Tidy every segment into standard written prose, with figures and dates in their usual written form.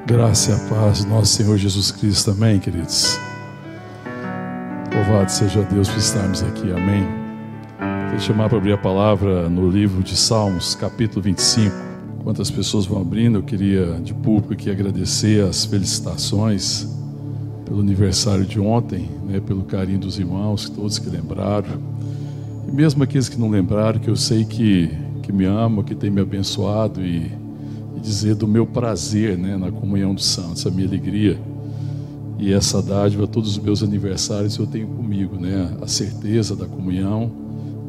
Graça e a paz do nosso Senhor Jesus Cristo, amém, queridos? Louvado seja Deus por estarmos aqui, amém? Quero chamar para abrir a palavra no livro de Salmos, capítulo 25. Enquanto as pessoas vão abrindo, eu queria de público aqui agradecer as felicitações pelo aniversário de ontem, pelo carinho dos irmãos, todos que lembraram, e mesmo aqueles que não lembraram, que eu sei que me amam, que tem me abençoado, e dizer do meu prazer na comunhão dos santos, a minha alegria e essa dádiva. Todos os meus aniversários eu tenho comigo, a certeza da comunhão,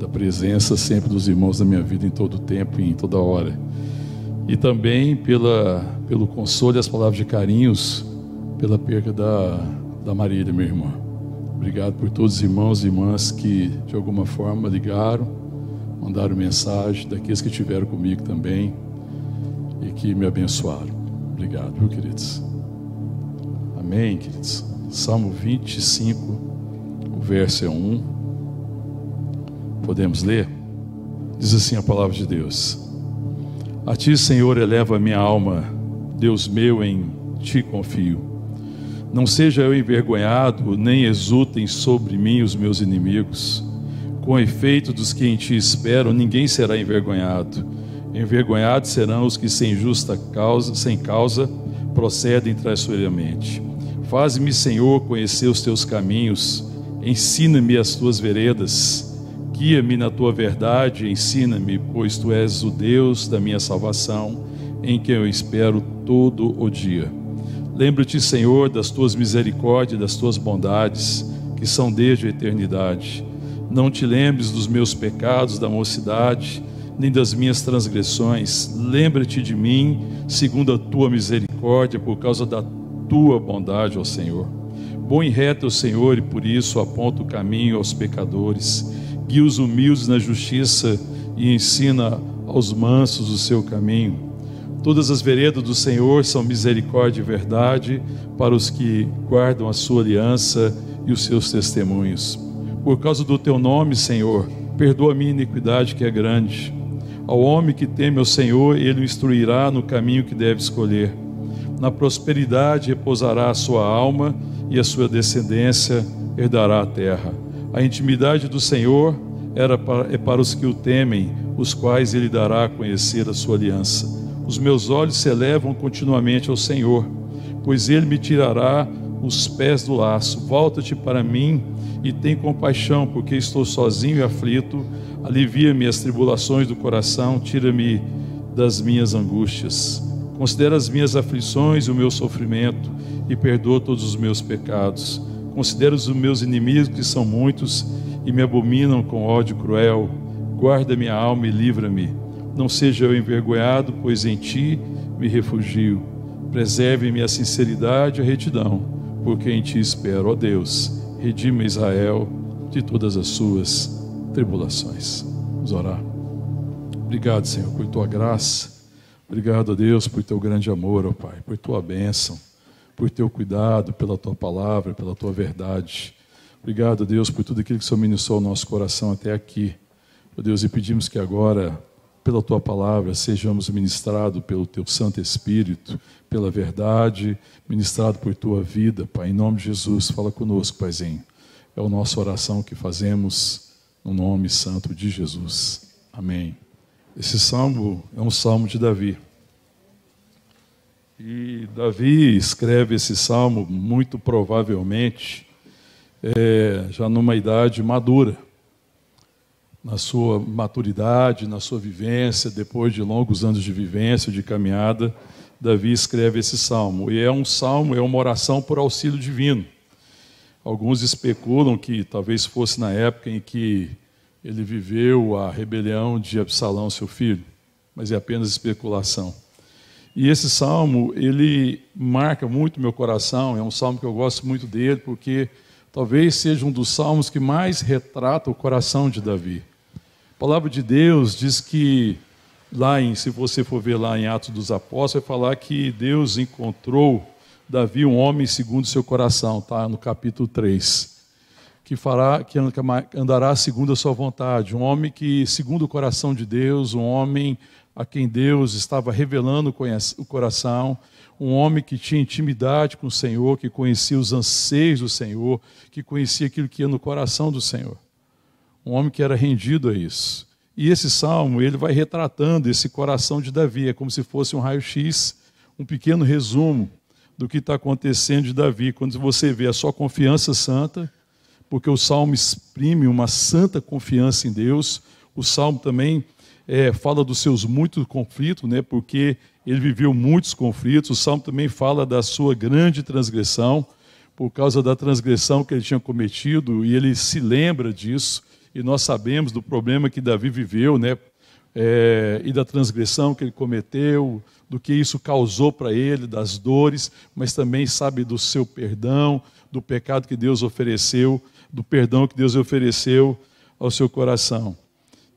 da presença sempre dos irmãos da minha vida em todo o tempo e em toda hora, e também pelo consolo e as palavras de carinhos pela perda da Marília, minha irmã. Obrigado por todos os irmãos e irmãs que de alguma forma ligaram, mandaram mensagem, daqueles que estiveram comigo também e que me abençoaram. Obrigado, viu, queridos? Amém, queridos? Salmo 25, o verso é 1. Podemos ler? Diz assim a palavra de Deus: A ti, Senhor, eleva a minha alma, Deus meu, em ti confio. Não seja eu envergonhado, nem exultem sobre mim os meus inimigos. Com efeito, dos que em ti esperam, ninguém será envergonhado. Envergonhados serão os que sem causa procedem traiçoeiramente. Faze-me, Senhor, conhecer os teus caminhos, ensina-me as tuas veredas, guia-me na tua verdade, ensina-me, pois tu és o Deus da minha salvação, em quem eu espero todo o dia. Lembra-te, Senhor, das tuas misericórdias, das tuas bondades, que são desde a eternidade. Não te lembres dos meus pecados da mocidade, nem das minhas transgressões. Lembra-te de mim, segundo a tua misericórdia, por causa da tua bondade, ó Senhor. Bom e reto é o Senhor, e por isso aponta o caminho aos pecadores. Guia os humildes na justiça e ensina aos mansos o seu caminho. Todas as veredas do Senhor são misericórdia e verdade para os que guardam a sua aliança e os seus testemunhos. Por causa do teu nome, Senhor, perdoa a minha iniquidade, que é grande. Ao homem que teme ao Senhor, ele o instruirá no caminho que deve escolher. Na prosperidade repousará a sua alma, e a sua descendência herdará a terra. A intimidade do Senhor é para os que o temem, os quais ele dará a conhecer a sua aliança. Os meus olhos se elevam continuamente ao Senhor, pois ele me tirará os pés do laço. Volta-te para mim e tem compaixão, porque estou sozinho e aflito. Alivia-me as tribulações do coração, tira-me das minhas angústias. Considera as minhas aflições e o meu sofrimento, e perdoa todos os meus pecados. Considera os meus inimigos, que são muitos, e me abominam com ódio cruel. Guarda minha alma e livra-me. Não seja eu envergonhado, pois em ti me refugio. Preserve-me a sinceridade e a retidão, porque em ti espero, ó Deus. Redima Israel de todas as suas tribulações. Vamos orar. Obrigado, Senhor, por tua graça. Obrigado, a Deus, por teu grande amor, ó Pai, por tua bênção, por teu cuidado, pela tua palavra, pela tua verdade. Obrigado, Deus, por tudo aquilo que o Senhor ministrou ao nosso coração até aqui. Ó Deus, e pedimos que agora, pela tua palavra, sejamos ministrados pelo teu Santo Espírito, pela verdade, ministrado por tua vida, Pai. Em nome de Jesus, fala conosco, Paizinho. É a nossa oração que fazemos no nome santo de Jesus. Amém. Esse salmo é um salmo de Davi. E Davi escreve esse salmo muito provavelmente já numa idade madura. Na sua maturidade, na sua vivência, depois de longos anos de vivência, de caminhada, Davi escreve esse salmo. E é um salmo, é uma oração por auxílio divino. Alguns especulam que talvez fosse na época em que ele viveu a rebelião de Absalão, seu filho, mas é apenas especulação. E esse salmo, ele marca muito meu coração, é um salmo que eu gosto muito dele, porque talvez seja um dos salmos que mais retrata o coração de Davi. A palavra de Deus diz que, se você for ver lá em Atos dos Apóstolos, vai falar que Deus encontrou Davi, um homem segundo o seu coração, tá? No capítulo 3. Que andará segundo a sua vontade, um homem que, segundo o coração de Deus, um homem a quem Deus estava revelando o coração, um homem que tinha intimidade com o Senhor, que conhecia os anseios do Senhor, que conhecia aquilo que ia no coração do Senhor. Um homem que era rendido a isso. E esse salmo, ele vai retratando esse coração de Davi, é como se fosse um raio-x, um pequeno resumo do que está acontecendo de Davi. Quando você vê a sua confiança santa, porque o salmo exprime uma santa confiança em Deus, o salmo também fala dos seus muitos conflitos, né, porque ele viveu muitos conflitos. O salmo também fala da sua grande transgressão, por causa da transgressão que ele tinha cometido, e ele se lembra disso, e nós sabemos do problema que Davi viveu, né, e da transgressão que ele cometeu, do que isso causou para ele, das dores, mas também sabe do seu perdão, do pecado que Deus ofereceu, do perdão que Deus ofereceu ao seu coração.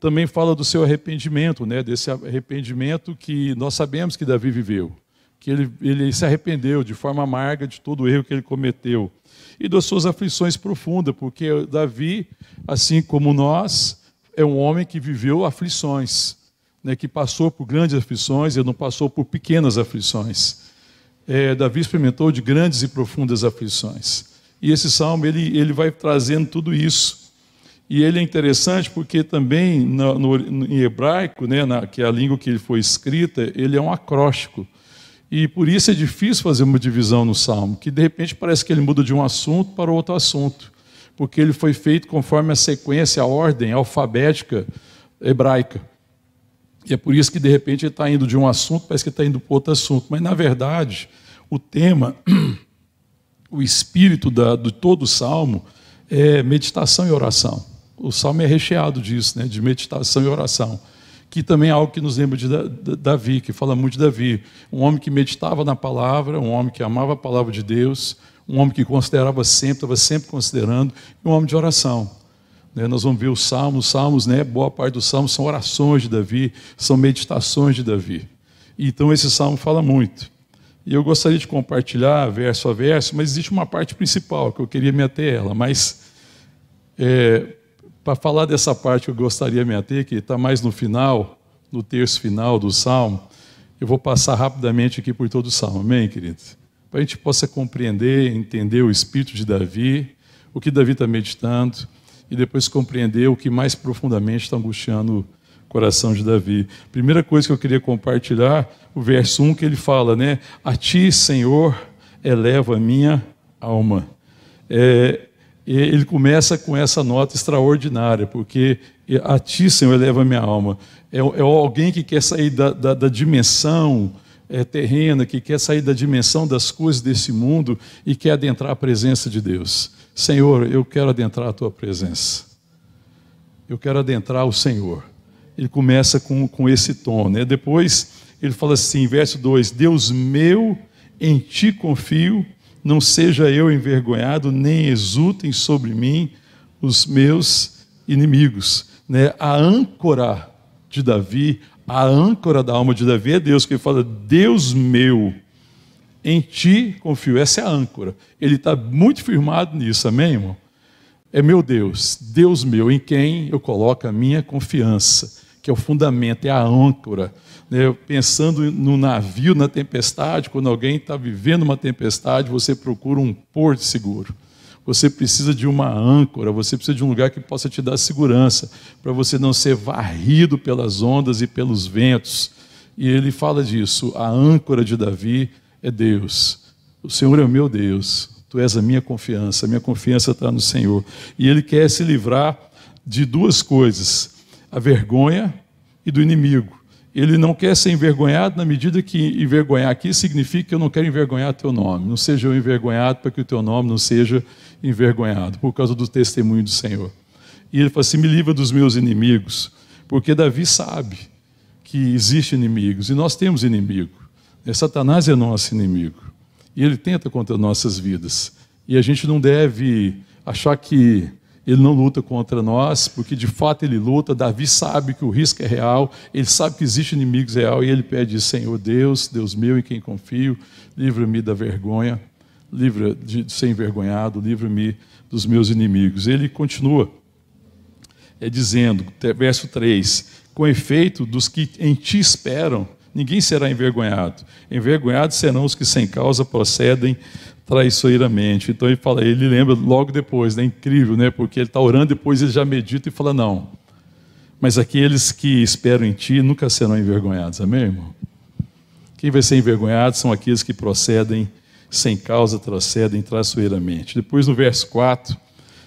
Também fala do seu arrependimento, né, desse arrependimento que nós sabemos que Davi viveu, que ele se arrependeu de forma amarga de todo o erro que ele cometeu, e das suas aflições profundas, porque Davi, assim como nós, é um homem que viveu aflições, né, que passou por grandes aflições, ele não passou por pequenas aflições. Davi experimentou de grandes e profundas aflições. E esse salmo, ele vai trazendo tudo isso. E ele é interessante porque também, em hebraico, né, que é a língua que ele foi escrita, ele é um acróstico. E por isso é difícil fazer uma divisão no salmo, que de repente parece que ele muda de um assunto para outro assunto, porque ele foi feito conforme a sequência, a ordem alfabética hebraica. E é por isso que de repente ele está indo de um assunto, parece que está indo para outro assunto. Mas na verdade, o tema, o espírito de todo o salmo é meditação e oração. O salmo é recheado disso, né, de meditação e oração, que também é algo que nos lembra de Davi, que fala muito de Davi. Um homem que meditava na palavra, um homem que amava a palavra de Deus, um homem que considerava sempre, estava sempre considerando, e um homem de oração. Nós vamos ver os salmos, né, boa parte dos salmos são orações de Davi, são meditações de Davi. Então esse salmo fala muito. E eu gostaria de compartilhar verso a verso, mas existe uma parte principal que eu queria me ater a ela, mas para falar dessa parte que eu gostaria de me ater, que está mais no final, no terço final do salmo, eu vou passar rapidamente aqui por todo o salmo, amém, queridos? Para a gente possa compreender, entender o espírito de Davi, o que Davi está meditando, e depois compreender o que mais profundamente está angustiando o coração de Davi. Primeira coisa que eu queria compartilhar, o verso 1, que ele fala, né? A ti, Senhor, eleva a minha alma. Ele começa com essa nota extraordinária, porque a ti, Senhor, eleva a minha alma. É alguém que quer sair da dimensão terrena, que quer sair da dimensão das coisas desse mundo e quer adentrar a presença de Deus. Senhor, eu quero adentrar a tua presença. Eu quero adentrar o Senhor. Ele começa com esse tom, né? Depois ele fala assim, verso 2, Deus meu, em ti confio, não seja eu envergonhado, nem exultem sobre mim os meus inimigos. Né? A âncora de Davi, a âncora da alma de Davi é Deus, que ele fala, Deus meu, em ti confio. Essa é a âncora. Ele está muito firmado nisso, amém, irmão? É meu Deus, Deus meu, em quem eu coloco a minha confiança, que é o fundamento, é a âncora. Pensando no navio, na tempestade, quando alguém está vivendo uma tempestade, você procura um porto seguro. Você precisa de uma âncora, você precisa de um lugar que possa te dar segurança, para você não ser varrido pelas ondas e pelos ventos. E ele fala disso, a âncora de Davi é Deus. O Senhor é o meu Deus, tu és a minha confiança está no Senhor. E ele quer se livrar de duas coisas, a vergonha e do inimigo. Ele não quer ser envergonhado na medida que envergonhar aqui significa que eu não quero envergonhar teu nome. Não seja eu envergonhado para que o teu nome não seja envergonhado, por causa do testemunho do Senhor. E ele fala assim, me livra dos meus inimigos, porque Davi sabe que existem inimigos, e nós temos inimigo. Satanás é nosso inimigo, e ele tenta contra nossas vidas. E a gente não deve achar que ele não luta contra nós, porque de fato ele luta. Davi sabe que o risco é real, ele sabe que existe inimigos real, e ele pede, Senhor Deus, Deus meu em quem confio, livra-me da vergonha, livra de ser envergonhado, livra-me dos meus inimigos. Ele continua dizendo, verso 3, Com efeito, dos que em ti esperam, ninguém será envergonhado. Envergonhados serão os que sem causa procedem traiçoeiramente. Então ele lembra logo depois, né? Incrível, né? Porque ele está orando, depois ele já medita e fala, não. Mas aqueles que esperam em ti nunca serão envergonhados. Amém, irmão? Quem vai ser envergonhado são aqueles que procedem sem causa, procedem traiçoeiramente. Depois no verso 4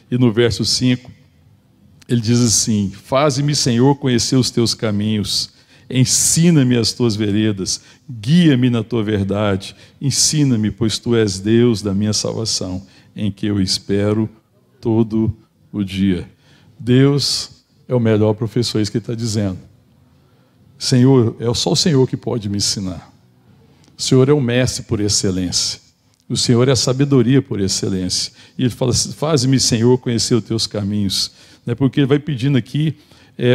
e no verso 5, ele diz assim: faze-me, Senhor, conhecer os teus caminhos, ensina-me as tuas veredas, guia-me na tua verdade, ensina-me, pois tu és Deus da minha salvação, em que eu espero todo o dia. Deus é o melhor professor, é isso que ele está dizendo. Senhor, é só o Senhor que pode me ensinar. O Senhor é o mestre por excelência. O Senhor é a sabedoria por excelência. E ele fala assim: faze-me, Senhor, conhecer os teus caminhos. Porque ele vai pedindo aqui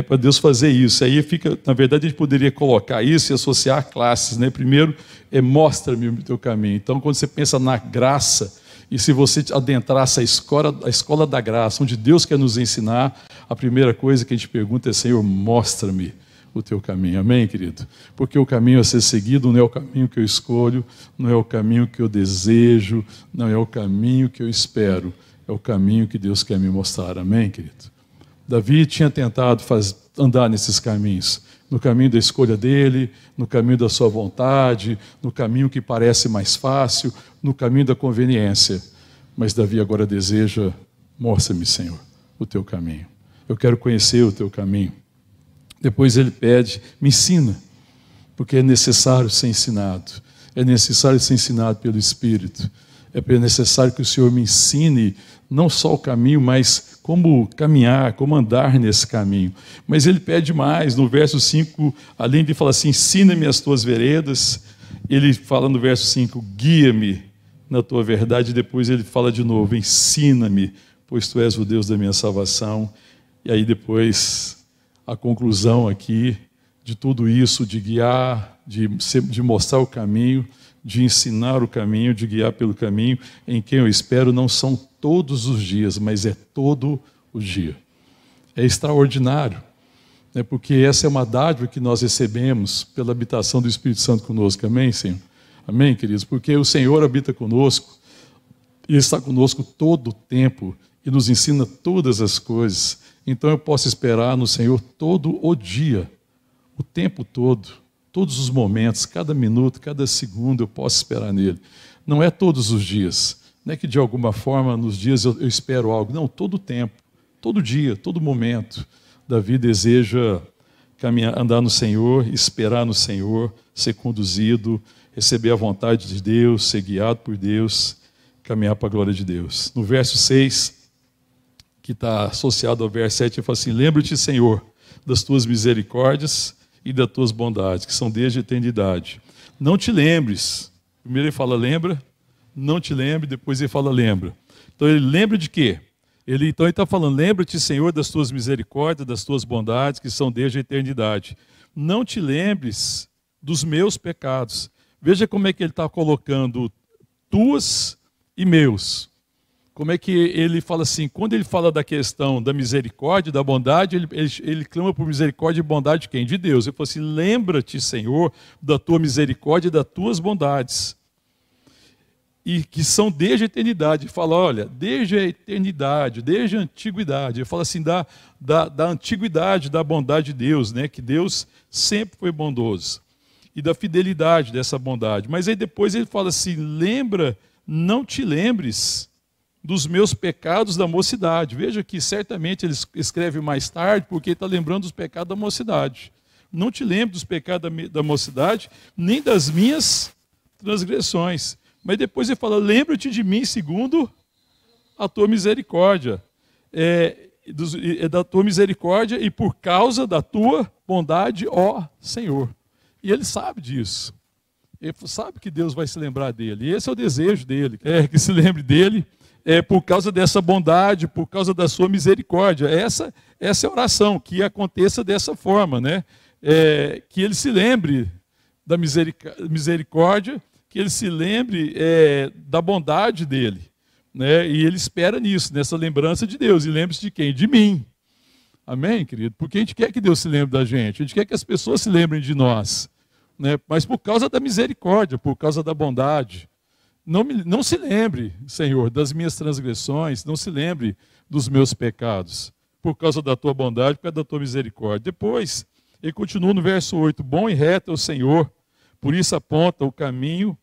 para Deus fazer isso. Aí fica, na verdade, a gente poderia colocar isso e associar classes. Primeiro, mostra-me o teu caminho. Então, quando você pensa na graça, e se você adentrasse a escola da graça, onde Deus quer nos ensinar, a primeira coisa que a gente pergunta é: Senhor, mostra-me o teu caminho. Amém, querido? Porque o caminho a ser seguido não é o caminho que eu escolho, não é o caminho que eu desejo, não é o caminho que eu espero, é o caminho que Deus quer me mostrar. Amém, querido? Davi tinha tentado andar nesses caminhos, no caminho da escolha dele, no caminho da sua vontade, no caminho que parece mais fácil, no caminho da conveniência. Mas Davi agora deseja: mostra-me, Senhor, o teu caminho. Eu quero conhecer o teu caminho. Depois ele pede: me ensina, porque é necessário ser ensinado. É necessário ser ensinado pelo Espírito. É necessário que o Senhor me ensine não só o caminho, mas como caminhar, como andar nesse caminho. Mas ele pede mais, no verso 5, além de falar assim: ensina-me as tuas veredas, ele fala no verso 5, guia-me na tua verdade. Depois ele fala de novo: ensina-me, pois tu és o Deus da minha salvação. E aí depois a conclusão aqui de tudo isso, de guiar, de mostrar o caminho, de ensinar o caminho, de guiar pelo caminho, em quem eu espero, não são todos os dias, mas é todo o dia. É extraordinário, né? Porque essa é uma dádiva que nós recebemos pela habitação do Espírito Santo conosco. Amém, Senhor? Amém, queridos? Porque o Senhor habita conosco, e está conosco todo o tempo, e nos ensina todas as coisas. Então eu posso esperar no Senhor todo o dia, o tempo todo, todos os momentos, cada minuto, cada segundo eu posso esperar nele. Não é todos os dias, não é que de alguma forma nos dias eu espero algo, não, todo o tempo, todo dia, todo momento. Davi deseja andar no Senhor, esperar no Senhor, ser conduzido, receber a vontade de Deus, ser guiado por Deus, caminhar para a glória de Deus. No verso 6, que está associado ao verso 7, ele fala assim: lembra-te, Senhor, das tuas misericórdias e das tuas bondades, que são desde a eternidade. Não te lembres. Primeiro ele fala lembra, não te lembre, depois ele fala lembra. Então ele lembra de quê? Então ele está falando: lembra-te, Senhor, das tuas misericórdias, das tuas bondades, que são desde a eternidade. Não te lembres dos meus pecados. Veja como é que ele está colocando tuas e meus. Como é que ele fala assim? Quando ele fala da questão da misericórdia, da bondade, ele clama por misericórdia e bondade de quem? De Deus. Ele fala assim: lembra-te, Senhor, da tua misericórdia e das tuas bondades, e que são desde a eternidade. Ele fala: olha, desde a eternidade, desde a antiguidade. Ele fala assim da antiguidade, da bondade de Deus, né? Que Deus sempre foi bondoso, e da fidelidade dessa bondade. Mas aí depois ele fala assim: lembra, não te lembres dos meus pecados da mocidade. Veja que certamente ele escreve mais tarde, porque ele está lembrando dos pecados da mocidade. Não te lembres dos pecados da mocidade, nem das minhas transgressões. Mas depois ele fala: lembra-te de mim segundo a tua misericórdia. Da tua misericórdia e por causa da tua bondade, ó Senhor. E ele sabe disso. Ele sabe que Deus vai se lembrar dele. E esse é o desejo dele, que se lembre dele. Por causa dessa bondade, por causa da sua misericórdia. Essa é a oração, que aconteça dessa forma, né? Que ele se lembre da misericórdia, que ele se lembre da bondade dele, né? E ele espera nisso, nessa lembrança de Deus. E lembre-se de quem? De mim. Amém, querido? Porque a gente quer que Deus se lembre da gente, a gente quer que as pessoas se lembrem de nós, né? Mas por causa da misericórdia, por causa da bondade. Não se lembre, Senhor, das minhas transgressões, não se lembre dos meus pecados, por causa da tua bondade, por causa da tua misericórdia. Depois, ele continua no verso 8, bom e reto é o Senhor, por isso aponta o caminho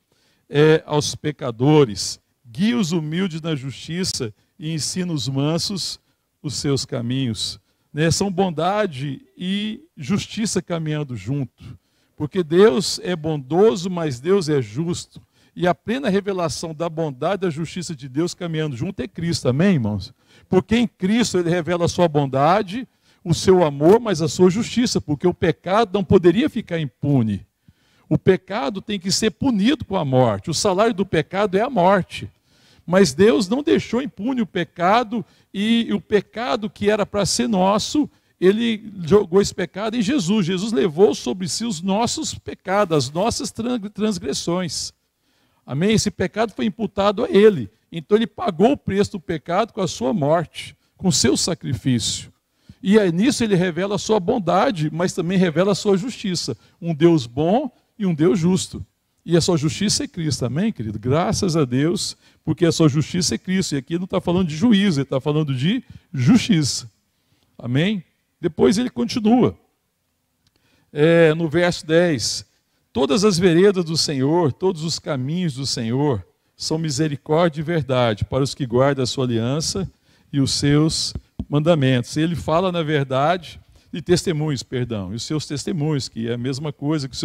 aos pecadores, guia os humildes na justiça e ensina os mansos os seus caminhos. Né? São bondade e justiça caminhando junto, porque Deus é bondoso, mas Deus é justo. E a plena revelação da bondade e da justiça de Deus caminhando junto é Cristo, amém, irmãos? Porque em Cristo ele revela a sua bondade, o seu amor, mas a sua justiça, porque o pecado não poderia ficar impune. O pecado tem que ser punido com a morte, o salário do pecado é a morte. Mas Deus não deixou impune o pecado, e o pecado que era para ser nosso, ele jogou esse pecado em Jesus. Jesus levou sobre si os nossos pecados, as nossas transgressões. Amém? Esse pecado foi imputado a ele. Então ele pagou o preço do pecado com a sua morte, com o seu sacrifício. E aí, nisso ele revela a sua bondade, mas também revela a sua justiça. Um Deus bom e um Deus justo. E a sua justiça é Cristo, amém, querido? Graças a Deus, porque a sua justiça é Cristo. E aqui não está falando de juízo, ele está falando de justiça. Amém? Depois ele continua. No verso 10. Todas as veredas do Senhor, todos os caminhos do Senhor, são misericórdia e verdade para os que guardam a sua aliança e os seus mandamentos. Ele fala, na verdade, de testemunhos, e os seus testemunhos, que é a mesma coisa que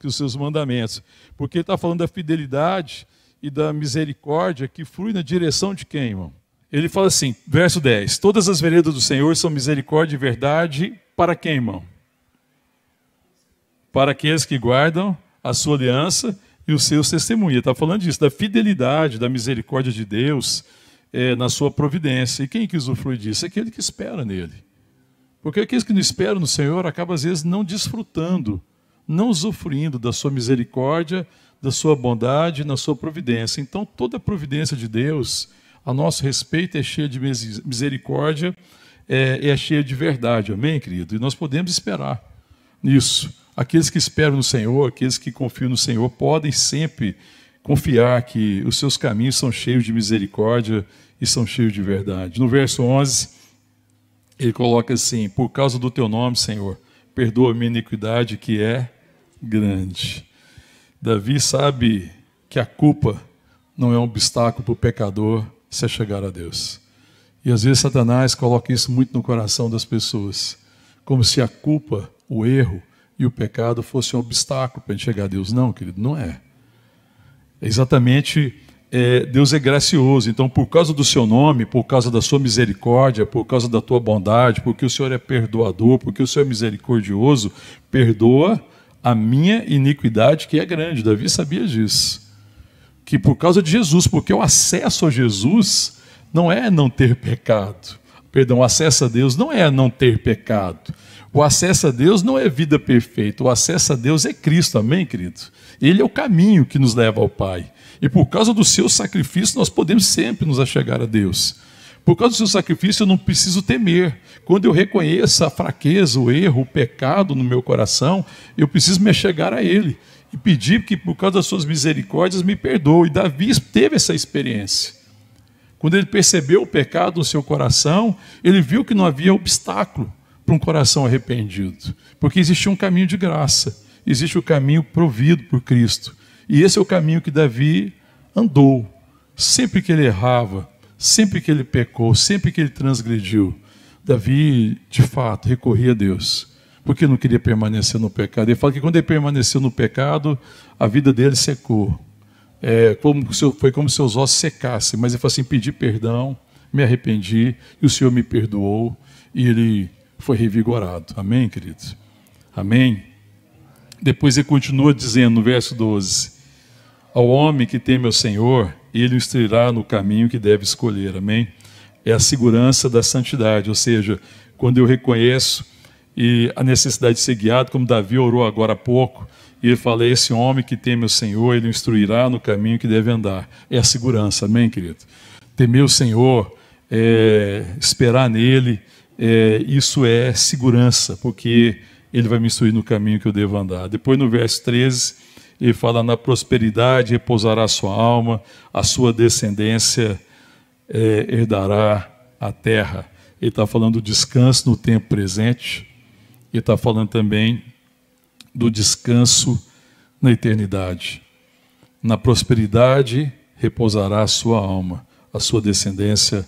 os seus mandamentos. Porque ele está falando da fidelidade e da misericórdia que flui na direção de quem, irmão? Ele fala assim, verso 10, todas as veredas do Senhor são misericórdia e verdade para quem, irmão? Para aqueles que guardam a sua aliança e os seus testemunhos. Ele está falando disso, da fidelidade, da misericórdia de Deus na sua providência. E quem que usufrui disso? Aquele que espera nele. Porque aqueles que não esperam no Senhor acabam, às vezes, não desfrutando, não usufruindo da sua misericórdia, da sua bondade, na sua providência. Então, toda a providência de Deus, a nosso respeito, é cheia de misericórdia, é cheia de verdade. Amém, querido? E nós podemos esperar nisso. Aqueles que esperam no Senhor, aqueles que confiam no Senhor, podem sempre confiar que os seus caminhos são cheios de misericórdia e são cheios de verdade. No verso 11, ele coloca assim, por causa do teu nome, Senhor, perdoa a minha iniquidade que é grande. Davi sabe que a culpa não é um obstáculo para o pecador se chegar a Deus. E às vezes Satanás coloca isso muito no coração das pessoas, como se a culpa, o erro, e o pecado fosse um obstáculo para a gente chegar a Deus. Não, querido, não é. Exatamente, Deus é gracioso. Então, por causa do seu nome, por causa da sua misericórdia, por causa da tua bondade, porque o Senhor é perdoador, porque o Senhor é misericordioso, perdoa a minha iniquidade que é grande. Davi sabia disso. Que por causa de Jesus, porque o acesso a Jesus não é não ter pecado. Perdão, o acesso a Deus não é não ter pecado. O acesso a Deus não é vida perfeita, o acesso a Deus é Cristo, amém, querido? Ele é o caminho que nos leva ao Pai. E por causa do seu sacrifício, nós podemos sempre nos achegar a Deus. Por causa do seu sacrifício, eu não preciso temer. Quando eu reconheço a fraqueza, o erro, o pecado no meu coração, eu preciso me achegar a Ele e pedir que, por causa das suas misericórdias, me perdoe. E Davi teve essa experiência. Quando ele percebeu o pecado no seu coração, ele viu que não havia obstáculo para um coração arrependido, porque existe um caminho de graça, existe o caminho provido por Cristo, e esse é o caminho que Davi andou, sempre que ele errava, sempre que ele pecou, sempre que ele transgrediu, Davi, de fato, recorria a Deus, porque não queria permanecer no pecado. Ele fala que quando ele permaneceu no pecado, a vida dele secou, foi como se seus ossos secassem, mas ele falou assim, pedi perdão, me arrependi, e o Senhor me perdoou, e ele foi revigorado. Amém, queridos? Amém? Depois ele continua dizendo no verso 12, ao homem que teme ao Senhor, ele o instruirá no caminho que deve escolher. Amém? É a segurança da santidade, ou seja, quando eu reconheço a necessidade de ser guiado, como Davi orou agora há pouco, e ele fala, esse homem que teme ao Senhor, ele o instruirá no caminho que deve andar. É a segurança, amém, querido? Temer o Senhor, esperar nele, isso é segurança, porque Ele vai me instruir no caminho que eu devo andar. Depois no verso 13, ele fala: na prosperidade repousará a sua alma, a sua descendência herdará a terra. Ele está falando do descanso no tempo presente, ele está falando também do descanso na eternidade. Na prosperidade repousará a sua alma, a sua descendência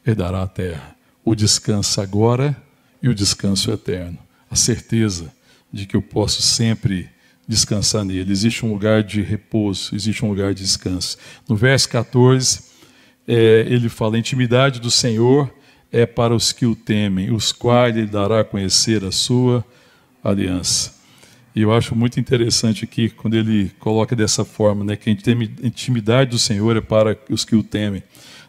herdará a terra. O descanso agora e o descanso eterno. A certeza de que eu posso sempre descansar nele. Existe um lugar de repouso, existe um lugar de descanso. No verso 14, ele fala: a intimidade do Senhor é para os que o temem, os quais ele dará a conhecer a sua aliança. E eu acho muito interessante aqui, quando ele coloca dessa forma, né, que a intimidade do Senhor é para os que o temem.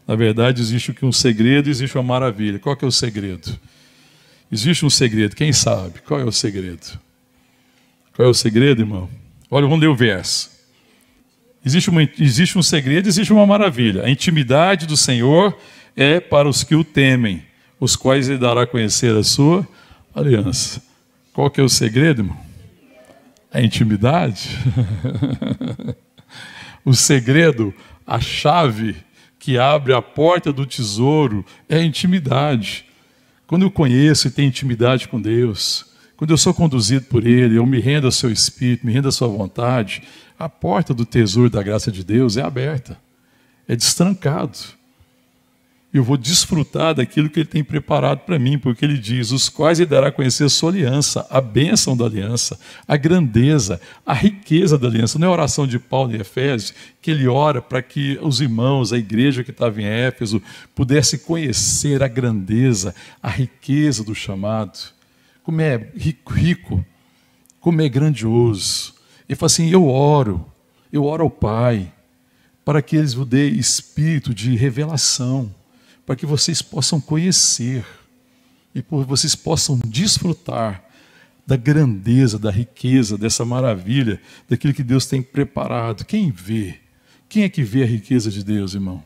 Na verdade, existe um segredo, existe uma maravilha. Qual que é o segredo? Existe um segredo, quem sabe? Qual é o segredo? Qual é o segredo, irmão? Olha, vamos ler o verso. Existe um segredo, existe uma maravilha. A intimidade do Senhor é para os que o temem, os quais ele dará a conhecer a sua aliança. Qual que é o segredo, irmão? A intimidade. O segredo, a chave que abre a porta do tesouro é a intimidade. Quando eu conheço e tenho intimidade com Deus, quando eu sou conduzido por Ele, eu me rendo ao seu Espírito, me rendo à sua vontade, a porta do tesouro da graça de Deus é aberta, é destrancado. Eu vou desfrutar daquilo que Ele tem preparado para mim, porque Ele diz: os quais Ele dará a conhecer a sua aliança, a bênção da aliança, a grandeza, a riqueza da aliança. Não é a oração de Paulo em Efésios, que ele ora para que os irmãos, a igreja que estava em Éfeso, pudesse conhecer a grandeza, a riqueza do chamado. Como é rico, como é grandioso. Ele fala assim: eu oro ao Pai, para que eles vos dê espírito de revelação, para que vocês possam conhecer e vocês possam desfrutar da grandeza, da riqueza, dessa maravilha, daquilo que Deus tem preparado. Quem vê? Quem é que vê a riqueza de Deus, irmão?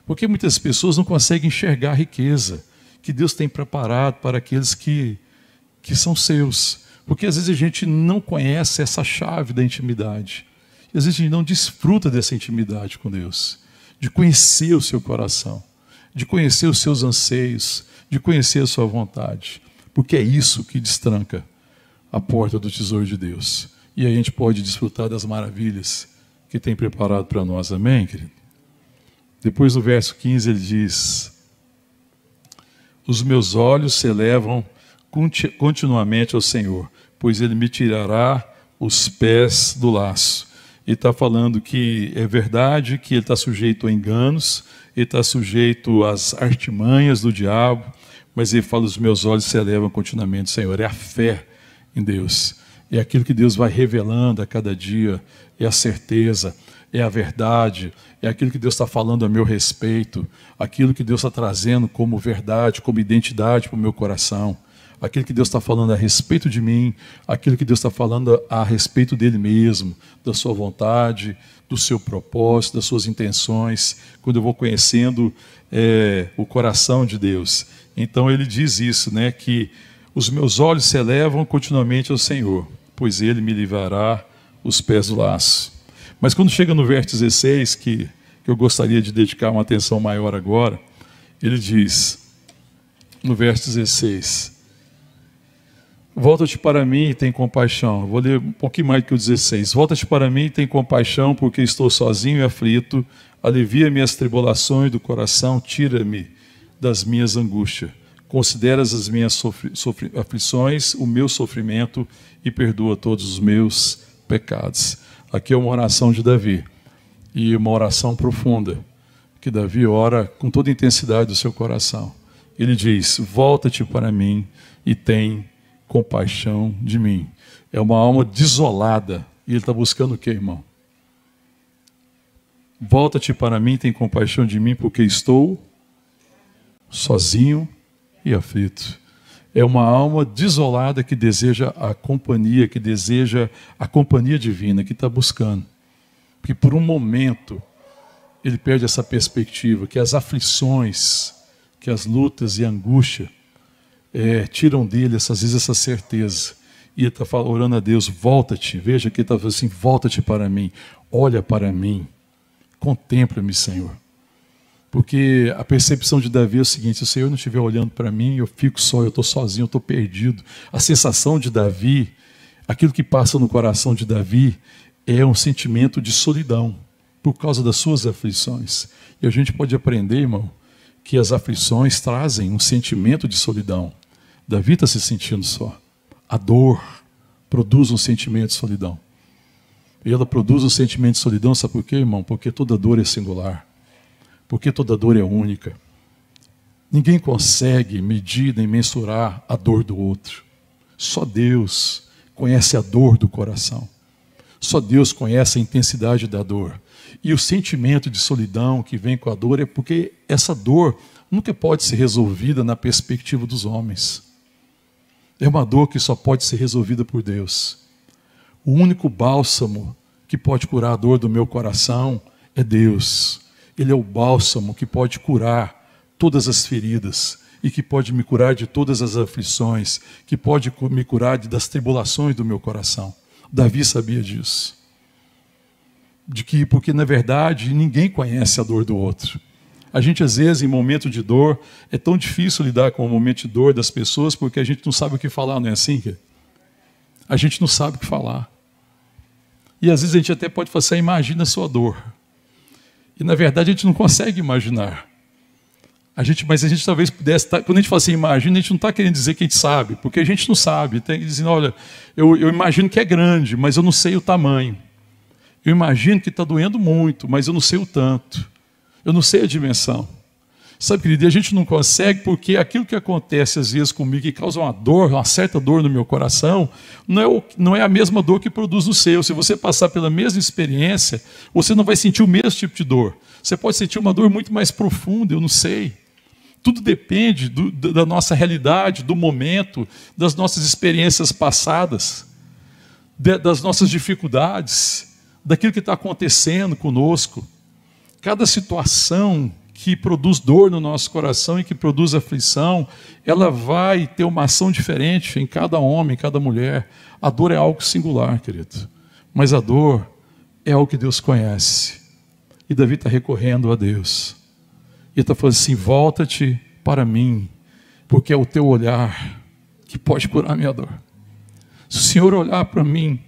Porque muitas pessoas não conseguem enxergar a riqueza que Deus tem preparado para aqueles que são seus. Porque às vezes a gente não conhece essa chave da intimidade. E às vezes a gente não desfruta dessa intimidade com Deus, de conhecer o seu coração, de conhecer os seus anseios, de conhecer a sua vontade. Porque é isso que destranca a porta do tesouro de Deus. E aí a gente pode desfrutar das maravilhas que tem preparado para nós. Amém, querido? Depois do verso 15 ele diz: os meus olhos se elevam continuamente ao Senhor, pois Ele me tirará os pés do laço. Ele está falando que é verdade que ele está sujeito a enganos, ele está sujeito às artimanhas do diabo, mas ele fala: os meus olhos se elevam continuamente ao Senhor. É a fé em Deus, é aquilo que Deus vai revelando a cada dia, é a certeza, é a verdade, é aquilo que Deus está falando a meu respeito, aquilo que Deus está trazendo como verdade, como identidade para o meu coração, aquilo que Deus está falando a respeito de mim, aquilo que Deus está falando a respeito dele mesmo, da sua vontade, do seu propósito, das suas intenções, quando eu vou conhecendo o coração de Deus. Então ele diz isso, né, que os meus olhos se elevam continuamente ao Senhor, pois Ele me livrará os pés do laço. Mas quando chega no verso 16, que eu gostaria de dedicar uma atenção maior agora, ele diz, no verso 16, volta-te para mim e tem compaixão. Vou ler um pouquinho mais do que o 16. Volta-te para mim e tem compaixão, porque estou sozinho e aflito. Alivia-me as tribulações do coração, tira-me das minhas angústias. Consideras as minhas aflições, o meu sofrimento, e perdoa todos os meus pecados. Aqui é uma oração de Davi, e uma oração profunda, que Davi ora com toda a intensidade do seu coração. Ele diz: volta-te para mim e tem compaixão de mim. É uma alma desolada, e ele está buscando o que, irmão? Volta-te para mim, tem compaixão de mim, porque estou sozinho e aflito. É uma alma desolada que deseja a companhia, que deseja a companhia divina, que está buscando. Porque por um momento ele perde essa perspectiva, que as aflições, que as lutas e a angústia tiram dele, às vezes, essa certeza. E ele está orando a Deus, volta-te. Veja que ele está falando assim, volta-te para mim, olha para mim, contempla-me, Senhor. Porque a percepção de Davi é o seguinte, se o Senhor não estiver olhando para mim, eu fico só, eu estou sozinho, eu estou perdido. A sensação de Davi, aquilo que passa no coração de Davi, é um sentimento de solidão, por causa das suas aflições. E a gente pode aprender, irmão, que as aflições trazem um sentimento de solidão. Davi está se sentindo só. A dor produz um sentimento de solidão. E ela produz um sentimento de solidão, sabe por quê, irmão? Porque toda dor é singular. Porque toda dor é única. Ninguém consegue medir nem mensurar a dor do outro. Só Deus conhece a dor do coração. Só Deus conhece a intensidade da dor. E o sentimento de solidão que vem com a dor é porque essa dor nunca pode ser resolvida na perspectiva dos homens. É uma dor que só pode ser resolvida por Deus. O único bálsamo que pode curar a dor do meu coração é Deus. Ele é o bálsamo que pode curar todas as feridas e que pode me curar de todas as aflições, que pode me curar das tribulações do meu coração. Davi sabia disso. Porque, na verdade, ninguém conhece a dor do outro. A gente, às vezes, em momento de dor, é tão difícil lidar com o momento de dor das pessoas porque a gente não sabe o que falar, não é assim? A gente não sabe o que falar. E, às vezes, a gente até pode falar assim, imagina a sua dor. E, na verdade, a gente não consegue imaginar. Mas a gente talvez pudesse... Quando a gente fala assim, imagina, a gente não está querendo dizer que a gente sabe, porque a gente não sabe. Tem que dizer, olha, eu imagino que é grande, mas eu não sei o tamanho. Eu imagino que está doendo muito, mas eu não sei o tanto. Eu não sei a dimensão. Sabe, querido, a gente não consegue porque aquilo que acontece às vezes comigo, que causa uma dor, uma certa dor no meu coração, não é a mesma dor que produz no seu. Se você passar pela mesma experiência, você não vai sentir o mesmo tipo de dor. Você pode sentir uma dor muito mais profunda, eu não sei. Tudo depende da nossa realidade, do momento, das nossas experiências passadas, das nossas dificuldades, daquilo que está acontecendo conosco. Cada situação que produz dor no nosso coração e que produz aflição, ela vai ter uma ação diferente em cada homem, em cada mulher. A dor é algo singular, querido. Mas a dor é algo que Deus conhece. E Davi está recorrendo a Deus. E está falando assim, volta-te para mim, porque é o teu olhar que pode curar a minha dor. Se o Senhor olhar para mim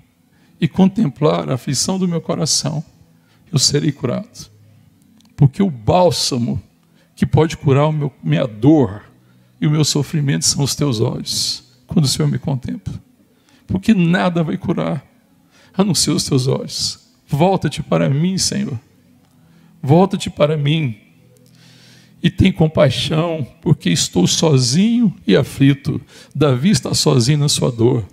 e contemplar a aflição do meu coração, eu serei curado. Porque o bálsamo que pode curar minha dor e o meu sofrimento são os teus olhos, quando o Senhor me contempla. Porque nada vai curar, a não ser os teus olhos. Volta-te para mim, Senhor. Volta-te para mim. E tem compaixão, porque estou sozinho e aflito. Davi está sozinho na sua dor.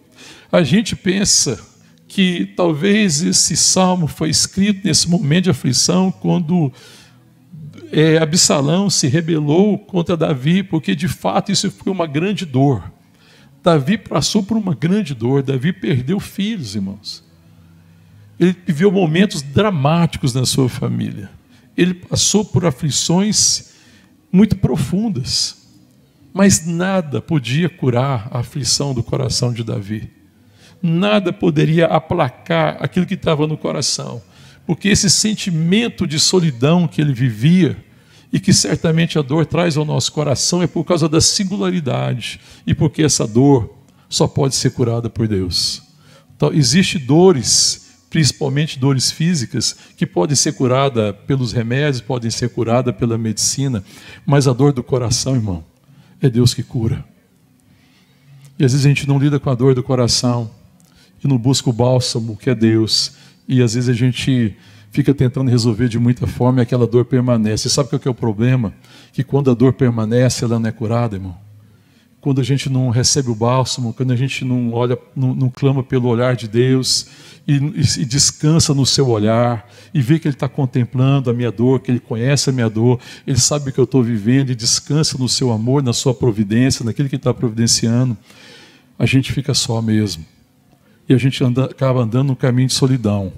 A gente pensa que talvez esse salmo foi escrito nesse momento de aflição, quando Absalão se rebelou contra Davi, porque de fato isso foi uma grande dor. Davi passou por uma grande dor, Davi perdeu filhos, irmãos. Ele viveu momentos dramáticos na sua família. Ele passou por aflições muito profundas, mas nada podia curar a aflição do coração de Davi. Nada poderia aplacar aquilo que estava no coração. Porque esse sentimento de solidão que ele vivia, e que certamente a dor traz ao nosso coração, é por causa da singularidade, e porque essa dor só pode ser curada por Deus. Então, existem dores, principalmente dores físicas, que podem ser curadas pelos remédios, podem ser curadas pela medicina, mas a dor do coração, irmão, é Deus que cura. E às vezes a gente não lida com a dor do coração, e não busca o bálsamo, que é Deus. E às vezes a gente fica tentando resolver de muita forma e aquela dor permanece. E sabe qual que é o problema? Que quando a dor permanece, ela não é curada, irmão. Quando a gente não recebe o bálsamo, quando a gente não olha, não clama pelo olhar de Deus e descansa no seu olhar e vê que Ele está contemplando a minha dor, que Ele conhece a minha dor, Ele sabe o que eu estou vivendo e descansa no seu amor, na sua providência, naquilo que Ele está providenciando, a gente fica só mesmo. E a gente acaba andando num caminho de solidão.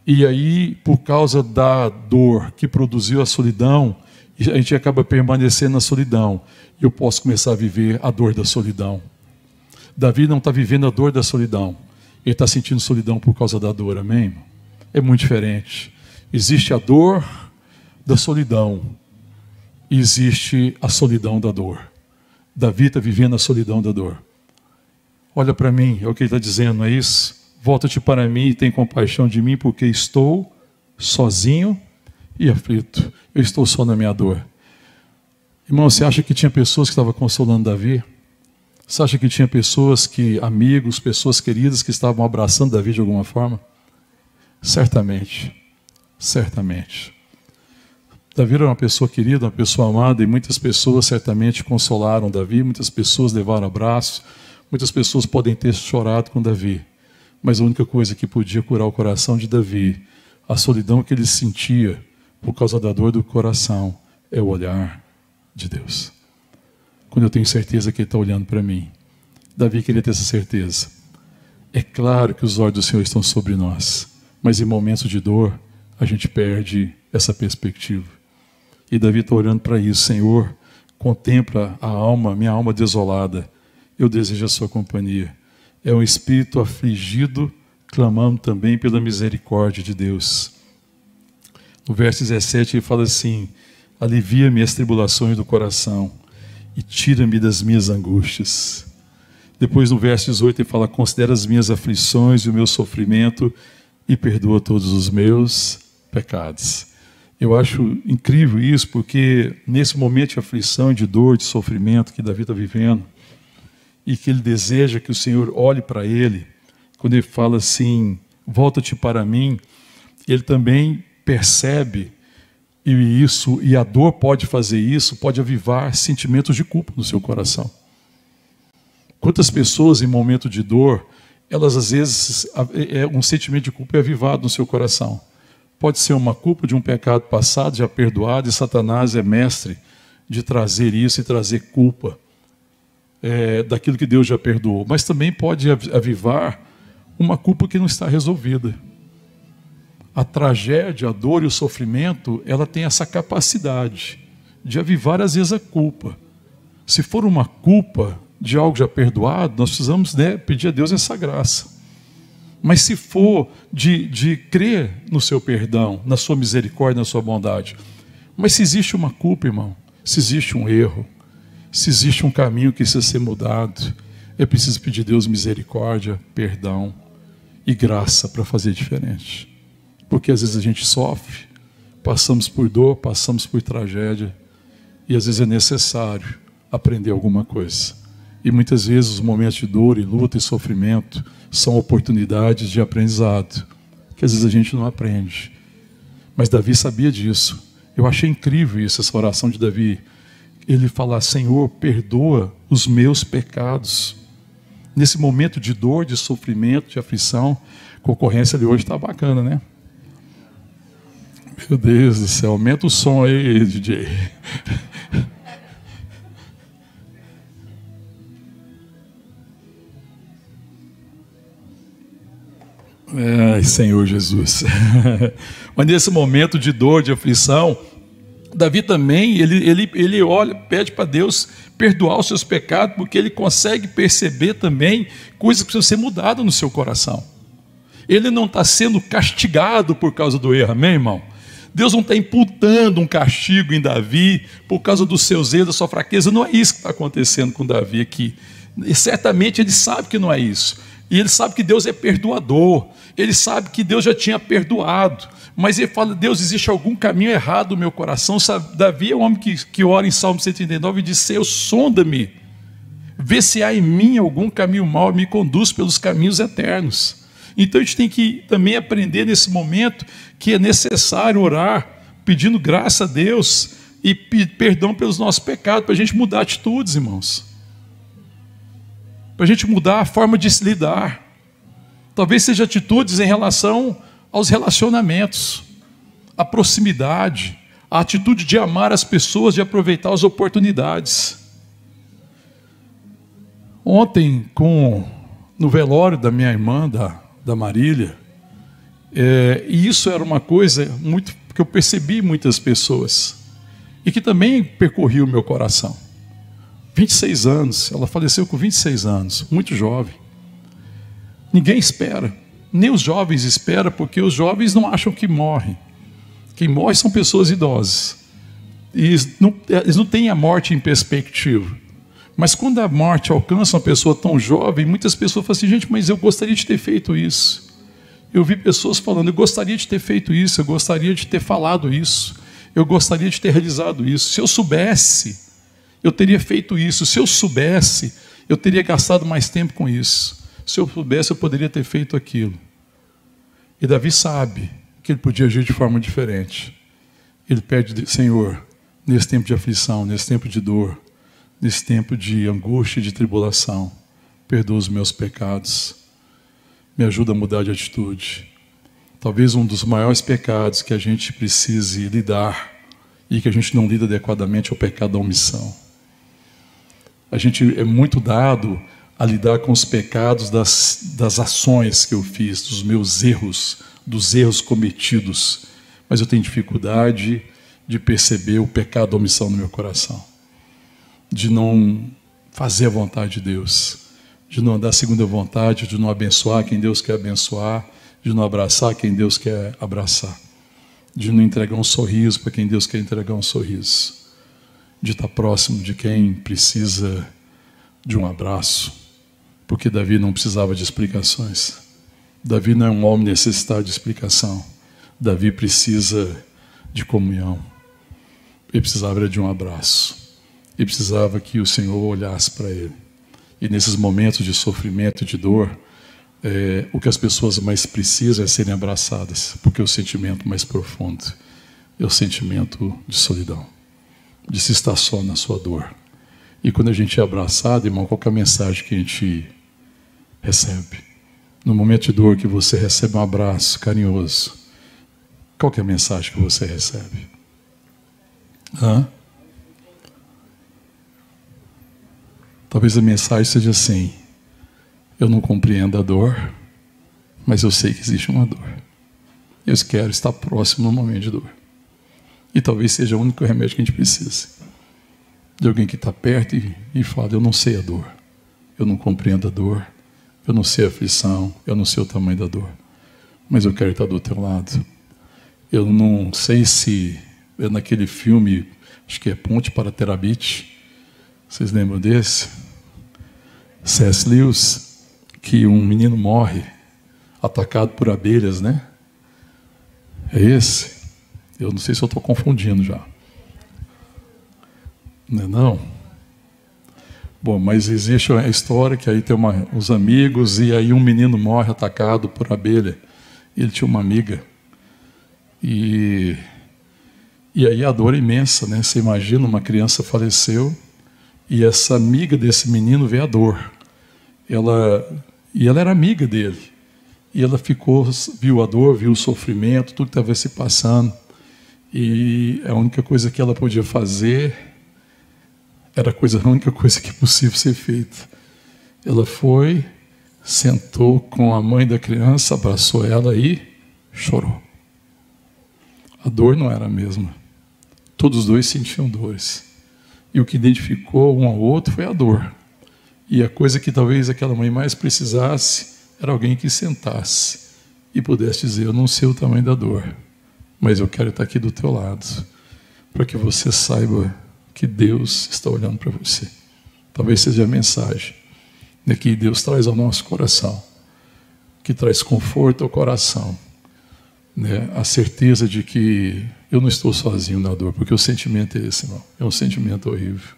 E aí, por causa da dor que produziu a solidão, e a gente acaba permanecendo na solidão. E eu posso começar a viver a dor da solidão. Davi não está vivendo a dor da solidão. Ele está sentindo solidão por causa da dor, amém, irmão? É muito diferente. Existe a dor da solidão e existe a solidão da dor. Davi está vivendo a solidão da dor. Olha para mim, é o que ele está dizendo, não é isso? Volta-te para mim e tem compaixão de mim, porque estou sozinho e aflito. Eu estou só na minha dor. Irmão, você acha que tinha pessoas que estavam consolando Davi? Você acha que tinha pessoas amigos, pessoas queridas que estavam abraçando Davi de alguma forma? Certamente. Certamente. Davi era uma pessoa querida, uma pessoa amada, e muitas pessoas certamente consolaram Davi, muitas pessoas levaram abraço, muitas pessoas podem ter chorado com Davi. Mas a única coisa que podia curar o coração de Davi, a solidão que ele sentia por causa da dor do coração, é o olhar de Deus. Quando eu tenho certeza que Ele está olhando para mim. Davi queria ter essa certeza. É claro que os olhos do Senhor estão sobre nós, mas em momentos de dor, a gente perde essa perspectiva. E Davi está olhando para isso. Senhor, contempla a alma, minha alma desolada. Eu desejo a sua companhia. É um espírito afligido, clamando também pela misericórdia de Deus. No verso 17 ele fala assim: alivia-me as tribulações do coração e tira-me das minhas angústias. Depois no verso 18 ele fala: considera as minhas aflições e o meu sofrimento e perdoa todos os meus pecados. Eu acho incrível isso, porque nesse momento de aflição, de dor, de sofrimento que Davi está vivendo, e que ele deseja que o Senhor olhe para ele, quando ele fala assim, volta-te para mim, ele também percebe, e a dor pode fazer isso, pode avivar sentimentos de culpa no seu coração. Quantas pessoas em momento de dor, elas às vezes, um sentimento de culpa é avivado no seu coração. Pode ser uma culpa de um pecado passado, já perdoado, e Satanás é mestre de trazer isso e trazer culpa daquilo que Deus já perdoou. Mas também pode avivar uma culpa que não está resolvida. A tragédia, a dor e o sofrimento, ela tem essa capacidade de avivar às vezes a culpa. Se for uma culpa de algo já perdoado, nós precisamos pedir a Deus essa graça. Mas se for de crer no seu perdão, na sua misericórdia, na sua bondade. Mas se existe uma culpa, irmão, se existe um erro, se existe um caminho que precisa ser mudado, é preciso pedir a Deus misericórdia, perdão e graça para fazer diferente. Porque às vezes a gente sofre, passamos por dor, passamos por tragédia, e às vezes é necessário aprender alguma coisa. E muitas vezes os momentos de dor, e luta e sofrimento são oportunidades de aprendizado, que às vezes a gente não aprende. Mas Davi sabia disso. Eu achei incrível isso, essa oração de Davi. Ele fala: Senhor, perdoa os meus pecados. Nesse momento de dor, de sofrimento, de aflição, a concorrência de hoje está bacana, né? Meu Deus do céu, aumenta o som aí, DJ. Ai, Senhor Jesus. Mas nesse momento de dor, de aflição, Davi também, ele olha, pede para Deus perdoar os seus pecados, porque ele consegue perceber também coisas que precisam ser mudadas no seu coração. Ele não está sendo castigado por causa do erro, amém, irmão? Deus não está imputando um castigo em Davi por causa dos seus erros, da sua fraqueza. Não é isso que está acontecendo com Davi aqui. E certamente ele sabe que não é isso. E ele sabe que Deus é perdoador. Ele sabe que Deus já tinha perdoado. Mas ele fala: Deus, existe algum caminho errado no meu coração. Sabe, Davi é um homem que ora em Salmo 139 e diz: Senhor, sonda-me, vê se há em mim algum caminho mau e me conduz pelos caminhos eternos. Então a gente tem que também aprender nesse momento que é necessário orar, pedindo graça a Deus e perdão pelos nossos pecados, para a gente mudar atitudes, irmãos. Para a gente mudar a forma de se lidar. Talvez seja atitudes em relação aos relacionamentos, a proximidade, a atitude de amar as pessoas, de aproveitar as oportunidades. Ontem, no velório da minha irmã, da Marília, e isso era uma coisa muito que eu percebi em muitas pessoas. e que também percorria o meu coração. 26 anos, ela faleceu com 26 anos, muito jovem. Ninguém espera, nem os jovens esperam, porque os jovens não acham que morrem. Quem morre são pessoas idosas. E eles não têm a morte em perspectiva. Mas quando a morte alcança uma pessoa tão jovem, muitas pessoas falam assim: gente, mas eu gostaria de ter feito isso. Eu vi pessoas falando: eu gostaria de ter feito isso, eu gostaria de ter falado isso, eu gostaria de ter realizado isso. Se eu soubesse, eu teria feito isso. Se eu soubesse, eu teria gastado mais tempo com isso. Se eu soubesse, eu poderia ter feito aquilo. E Davi sabe que ele podia agir de forma diferente. Ele pede: Senhor, nesse tempo de aflição, nesse tempo de dor, nesse tempo de angústia e de tribulação, perdoa os meus pecados, me ajuda a mudar de atitude. Talvez um dos maiores pecados que a gente precise lidar e que a gente não lida adequadamente é o pecado da omissão. A gente é muito dado a lidar com os pecados das ações que eu fiz, dos meus erros, dos erros cometidos, mas eu tenho dificuldade de perceber o pecado da omissão no meu coração, de não fazer a vontade de Deus, de não dar segundo a vontade, de não abençoar quem Deus quer abençoar, de não abraçar quem Deus quer abraçar, de não entregar um sorriso para quem Deus quer entregar um sorriso, de estar próximo de quem precisa de um abraço, porque Davi não precisava de explicações. Davi não é um homem necessitado de explicação. Davi precisa de comunhão. Ele precisava de um abraço. Ele precisava que o Senhor olhasse para ele. E nesses momentos de sofrimento e de dor, o que as pessoas mais precisam é serem abraçadas, porque é o sentimento mais profundo é o sentimento de solidão, de se estar só na sua dor. E quando a gente é abraçado, irmão, qual que é a mensagem que a gente recebe? No momento de dor que você recebe um abraço carinhoso, qual que é a mensagem que você recebe? Talvez a mensagem seja assim: eu não compreendo a dor, mas eu sei que existe uma dor. Eu quero estar próximo no momento de dor. E talvez seja o único remédio que a gente precisa. De alguém que está perto e fala: eu não sei a dor, eu não compreendo a dor, eu não sei a aflição, eu não sei o tamanho da dor, mas eu quero estar do teu lado. Eu não sei se é naquele filme, acho que é Ponte para Terabit, vocês lembram desse? C.S. Lewis, que um menino morre atacado por abelhas, né? É esse? Eu não sei se eu estou confundindo já. Não é não? Bom, mas existe a história que aí tem uns amigos e aí um menino morre atacado por abelha. Ele tinha uma amiga. E aí a dor é imensa, né? Você imagina, uma criança faleceu e essa amiga desse menino vê a dor. Ela era amiga dele. E ela viu a dor, viu o sofrimento, tudo que estava se passando. E a única coisa que ela podia fazer era a única coisa que é possível ser feita. Ela foi, sentou com a mãe da criança, abraçou ela e chorou. A dor não era a mesma. Todos os dois sentiam dores. E o que identificou um ao outro foi a dor. E a coisa que talvez aquela mãe mais precisasse era alguém que sentasse e pudesse dizer: eu não sei o tamanho da dor, mas eu quero estar aqui do teu lado, para que você saiba que Deus está olhando para você. Talvez seja a mensagem que Deus traz ao nosso coração, que traz conforto ao coração, né? A certeza de que eu não estou sozinho na dor, porque o sentimento é esse, irmão. É um sentimento horrível,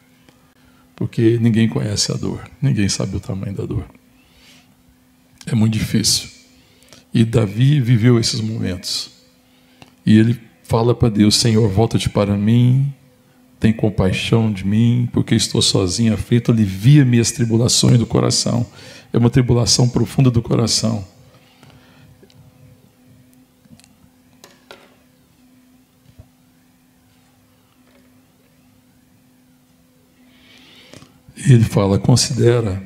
porque ninguém conhece a dor, ninguém sabe o tamanho da dor. É muito difícil. E Davi viveu esses momentos. E ele fala para Deus: Senhor, volta-te para mim, tem compaixão de mim, porque estou sozinho, aflito, alivia-me as tribulações do coração. É uma tribulação profunda do coração. E ele fala: considera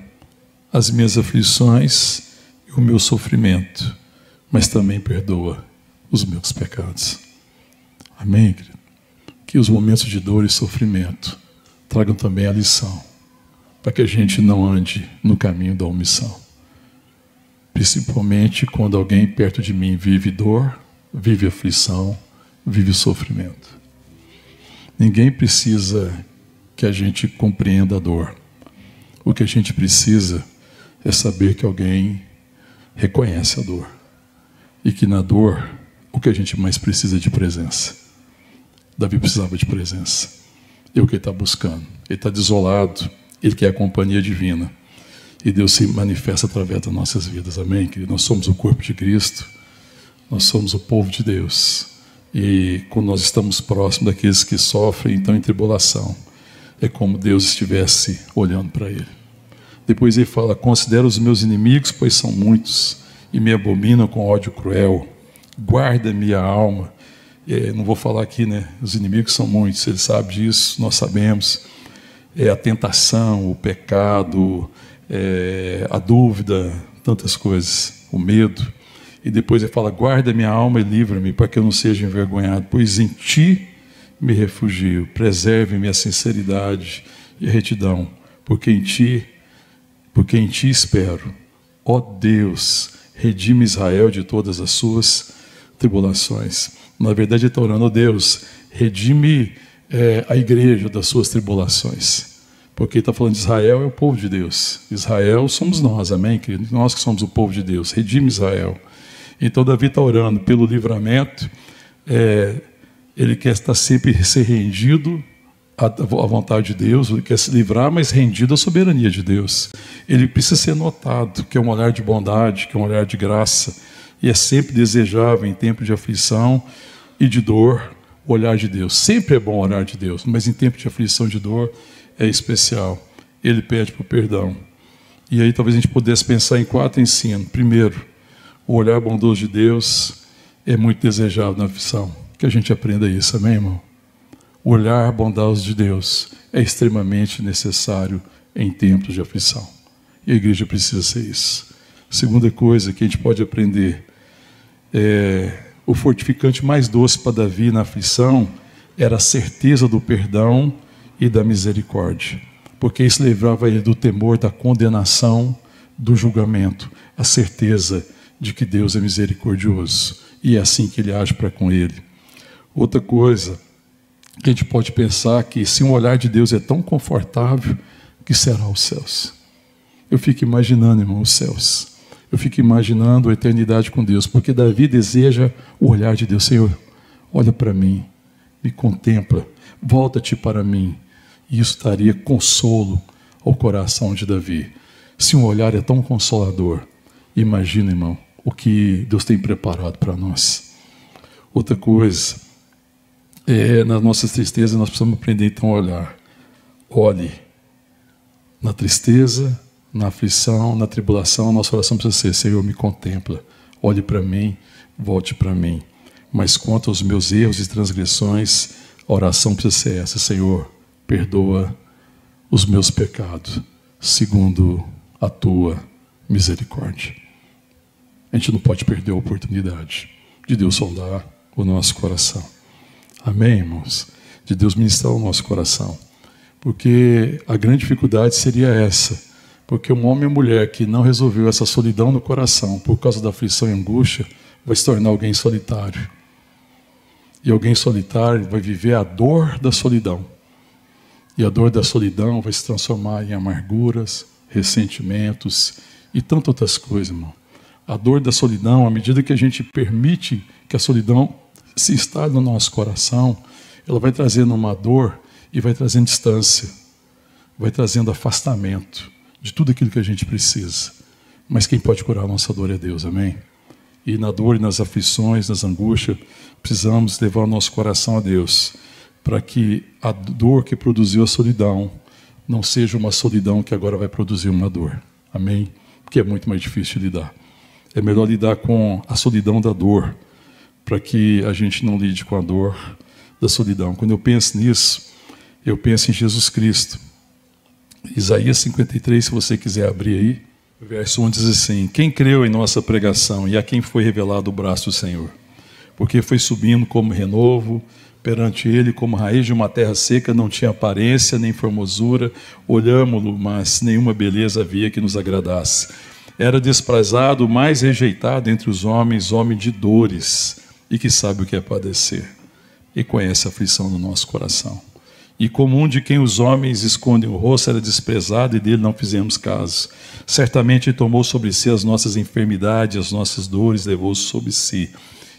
as minhas aflições e o meu sofrimento, mas também perdoa os meus pecados. Amém, querido? que os momentos de dor e sofrimento tragam também a lição, para que a gente não ande no caminho da omissão. Principalmente quando alguém perto de mim vive dor, vive aflição, vive sofrimento. Ninguém precisa que a gente compreenda a dor. O que a gente precisa é saber que alguém reconhece a dor. E que na dor, o que a gente mais precisa é de presença. Davi precisava de presença. É o que ele está buscando. Ele está desolado, ele quer a companhia divina. E Deus se manifesta através das nossas vidas, amém? Querido? Nós somos o corpo de Cristo, nós somos o povo de Deus. E quando nós estamos próximos daqueles que sofrem, então em tribulação, é como Deus estivesse olhando para ele. Depois ele fala: considera os meus inimigos, pois são muitos, e me abominam com ódio cruel. Guarda minha alma. Não vou falar aqui, né? Os inimigos são muitos, ele sabe disso, nós sabemos. A tentação, o pecado, a dúvida, tantas coisas, o medo. E depois ele fala: guarda minha alma e livra-me, para que eu não seja envergonhado, pois em ti me refugio. Preserve-me a sinceridade e a retidão, porque em ti espero. Ó Deus, redime Israel de todas as suas tribulações. Na verdade ele está orando: ó Deus, redime a igreja das suas tribulações. Porque ele está falando de Israel, é o povo de Deus. Israel somos nós, amém, querido? Nós que somos o povo de Deus. Redime Israel. Então Davi está orando pelo livramento. Ele quer estar sempre ser rendido à vontade de Deus. Ele quer se livrar, mas rendido à soberania de Deus. Ele precisa ser notado, que é um olhar de bondade, que é um olhar de graça. E é sempre desejável em tempo de aflição e de dor o olhar de Deus. Sempre é bom o olhar de Deus, mas em tempo de aflição e de dor é especial. Ele pede por perdão. E aí talvez a gente pudesse pensar em 4 ensinos. Primeiro, o olhar bondoso de Deus é muito desejável na aflição. Que a gente aprenda isso, amém, irmão? O olhar bondoso de Deus é extremamente necessário em tempos de aflição. E a igreja precisa ser isso. Segunda coisa que a gente pode aprender o fortificante mais doce para Davi na aflição era a certeza do perdão e da misericórdia, porque isso livrava ele do temor da condenação, do julgamento, a certeza de que Deus é misericordioso, e é assim que ele age para com ele. Outra coisa que a gente pode pensar, que se um olhar de Deus é tão confortável, que será os céus. Eu fico imaginando, irmão, os céus. Eu fico imaginando a eternidade com Deus, porque Davi deseja o olhar de Deus. Senhor, olha para mim, me contempla, volta-te para mim. E isso daria consolo ao coração de Davi. Se um olhar é tão consolador, imagina, irmão, o que Deus tem preparado para nós. Outra coisa, nas nossas tristezas nós precisamos aprender então a olhar. Olhe na tristeza, na aflição, na tribulação, a nossa oração precisa ser: Senhor, me contempla, olhe para mim, volte para mim. Mas quanto aos meus erros e transgressões, a oração precisa ser essa: Senhor, perdoa os meus pecados, segundo a tua misericórdia. A gente não pode perder a oportunidade de Deus sondar o nosso coração. Amém, irmãos? De Deus ministrar o nosso coração. Porque a grande dificuldade seria essa. Porque um homem e mulher que não resolveu essa solidão no coração por causa da aflição e angústia, vai se tornar alguém solitário. E alguém solitário vai viver a dor da solidão. E a dor da solidão vai se transformar em amarguras, ressentimentos e tantas outras coisas, irmão. A dor da solidão, à medida que a gente permite que a solidão se instale no nosso coração, ela vai trazendo uma dor e vai trazendo distância, vai trazendo afastamento de tudo aquilo que a gente precisa. Mas quem pode curar a nossa dor é Deus, amém? E na dor e nas aflições, nas angústias, precisamos levar o nosso coração a Deus, para que a dor que produziu a solidão não seja uma solidão que agora vai produzir uma dor, amém? Porque é muito mais difícil de lidar. É melhor lidar com a solidão da dor, para que a gente não lide com a dor da solidão. Quando eu penso nisso, eu penso em Jesus Cristo. Isaías 53, se você quiser abrir aí, verso 1 diz assim: quem creu em nossa pregação e a quem foi revelado o braço do Senhor? Porque foi subindo como renovo, perante ele como raiz de uma terra seca, não tinha aparência nem formosura, olhámo-lo, mas nenhuma beleza havia que nos agradasse. Era desprezado, mais rejeitado entre os homens, homem de dores, e que sabe o que é padecer, e conhece a aflição do nosso coração. E comum de quem os homens escondem o rosto era desprezado, e dele não fizemos caso. Certamente ele tomou sobre si as nossas enfermidades, as nossas dores, levou sobre si.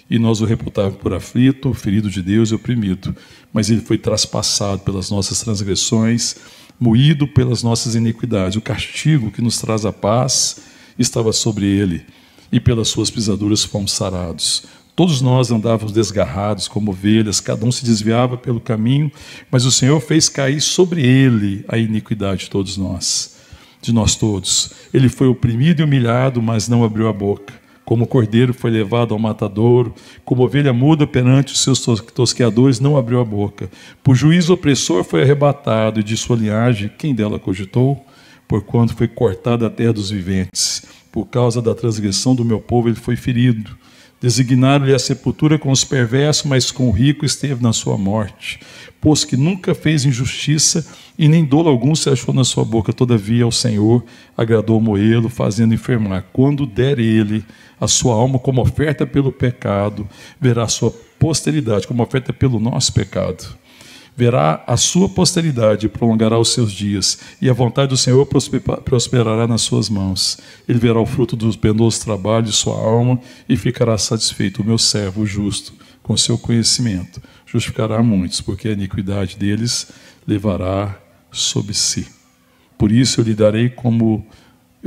E nós o reputávamos por aflito, ferido de Deus e oprimido. Mas ele foi traspassado pelas nossas transgressões, moído pelas nossas iniquidades. O castigo que nos traz a paz estava sobre ele, e pelas suas pisaduras fomos sarados. Todos nós andávamos desgarrados como ovelhas, cada um se desviava pelo caminho, mas o Senhor fez cair sobre ele a iniquidade de nós todos. Ele foi oprimido e humilhado, mas não abriu a boca. Como cordeiro foi levado ao matadouro, como ovelha muda perante os seus tosqueadores, não abriu a boca. Por juízo opressor foi arrebatado, e de sua linhagem, quem dela cogitou? Porquanto foi cortado a terra dos viventes. Por causa da transgressão do meu povo ele foi ferido. Designaram-lhe a sepultura com os perversos, mas com o rico esteve na sua morte. Pois que nunca fez injustiça, e nem dolo algum se achou na sua boca. Todavia ao Senhor agradou moê-lo, fazendo enfermar. Quando der ele a sua alma como oferta pelo pecado, verá a sua posteridade como oferta pelo nosso pecado. Verá a sua posteridade e prolongará os seus dias, e a vontade do Senhor prosperará nas suas mãos. Ele verá o fruto dos penosos trabalhos de sua alma e ficará satisfeito. O meu servo, o justo, com seu conhecimento, justificará muitos, porque a iniquidade deles levará sobre si. Por isso eu lhe darei como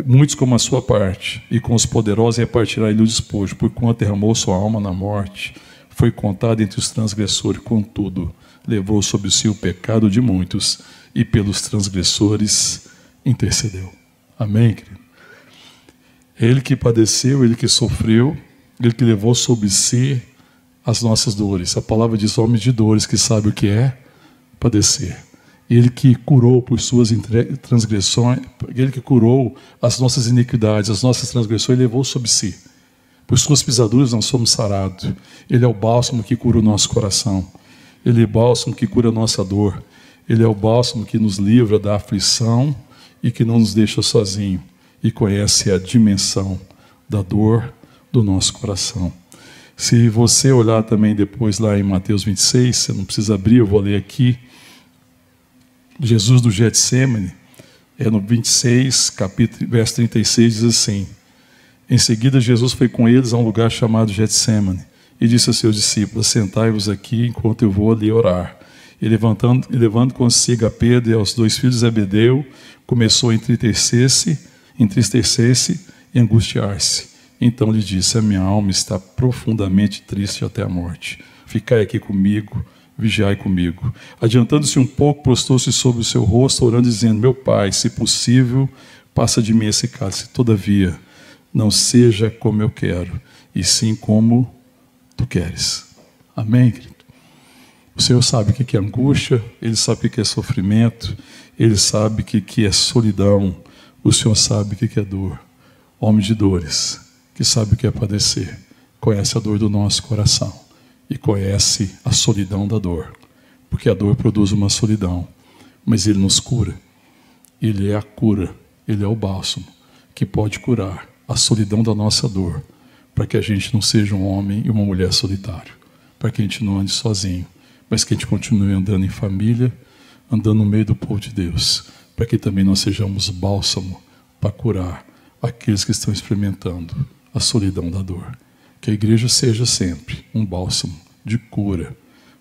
muitos como a sua parte, e com os poderosos repartirá ele o despojo, porquanto derramou sua alma na morte, foi contado entre os transgressores, contudo levou sobre si o pecado de muitos, e pelos transgressores intercedeu. Amém, querido? Ele que padeceu, ele que sofreu, ele que levou sobre si as nossas dores. A palavra diz homens de dores, que sabe o que é padecer. Ele que curou por suas transgressões, ele que curou as nossas iniquidades, as nossas transgressões, ele levou sobre si. Por suas pisaduras nós somos sarados. Ele é o bálsamo que cura o nosso coração. Ele é o bálsamo que cura a nossa dor. Ele é o bálsamo que nos livra da aflição e que não nos deixa sozinho. E conhece a dimensão da dor do nosso coração. Se você olhar também depois lá em Mateus 26, você não precisa abrir, eu vou ler aqui. Jesus do Getsemane, no 26, verso 36, diz assim: em seguida Jesus foi com eles a um lugar chamado Getsemane, e disse aos seus discípulos: sentai-vos aqui enquanto eu vou ali orar. E levando consigo a Pedro e aos dois filhos de Zebedeu, começou a entristecer-se e angustiar-se. Então lhe disse: a minha alma está profundamente triste até a morte. Ficai aqui comigo, vigiai comigo. Adiantando-se um pouco, prostou-se sobre o seu rosto, orando, dizendo: meu Pai, se possível, passa de mim esse cálice. Todavia, não seja como eu quero, e sim como tu queres. Amém, querido? O Senhor sabe o que é angústia, Ele sabe o que é sofrimento, Ele sabe o que é solidão, o Senhor sabe o que é dor. Homem de dores, que sabe o que é padecer, conhece a dor do nosso coração e conhece a solidão da dor, porque a dor produz uma solidão, mas Ele nos cura. Ele é a cura, Ele é o bálsamo que pode curar a solidão da nossa dor, para que a gente não seja um homem e uma mulher solitário, para que a gente não ande sozinho, mas que a gente continue andando em família, andando no meio do povo de Deus, para que também nós sejamos bálsamo para curar aqueles que estão experimentando a solidão da dor. Que a igreja seja sempre um bálsamo de cura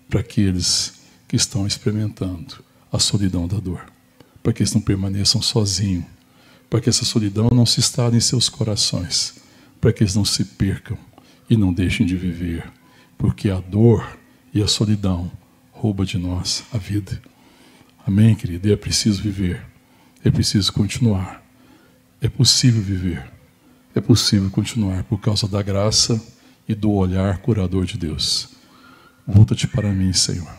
para aqueles que estão experimentando a solidão da dor, para que eles não permaneçam sozinhos, para que essa solidão não se instale em seus corações, para que eles não se percam e não deixem de viver, porque a dor e a solidão roubam de nós a vida. Amém, querido? E é preciso viver, é preciso continuar, é possível viver, é possível continuar por causa da graça e do olhar curador de Deus. Volta-te para mim, Senhor,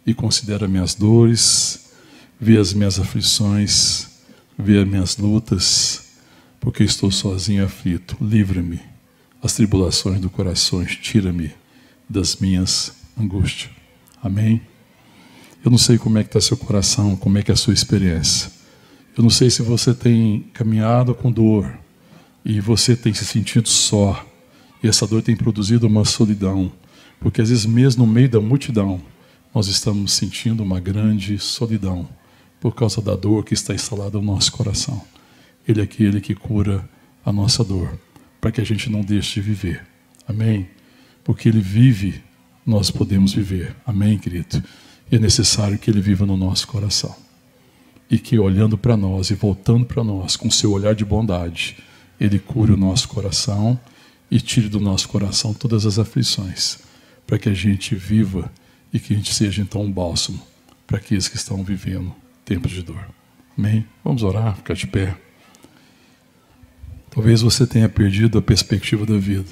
e considera minhas dores, vê as minhas aflições, vê as minhas lutas, porque estou sozinho e aflito. Livra-me das tribulações do coração, tira-me das minhas angústias. Amém? Eu não sei como é que está seu coração, como é que é a sua experiência. Eu não sei se você tem caminhado com dor e você tem se sentido só. E essa dor tem produzido uma solidão. Porque às vezes mesmo no meio da multidão, nós estamos sentindo uma grande solidão por causa da dor que está instalada no nosso coração. Ele é aquele que cura a nossa dor, para que a gente não deixe de viver. Amém? Porque Ele vive, nós podemos viver. Amém, querido? E é necessário que Ele viva no nosso coração. E que olhando para nós e voltando para nós com seu olhar de bondade, Ele cure o nosso coração e tire do nosso coração todas as aflições, para que a gente viva e que a gente seja então um bálsamo para aqueles que estão vivendo tempos de dor. Amém? Vamos orar, ficar de pé. Talvez você tenha perdido a perspectiva da vida.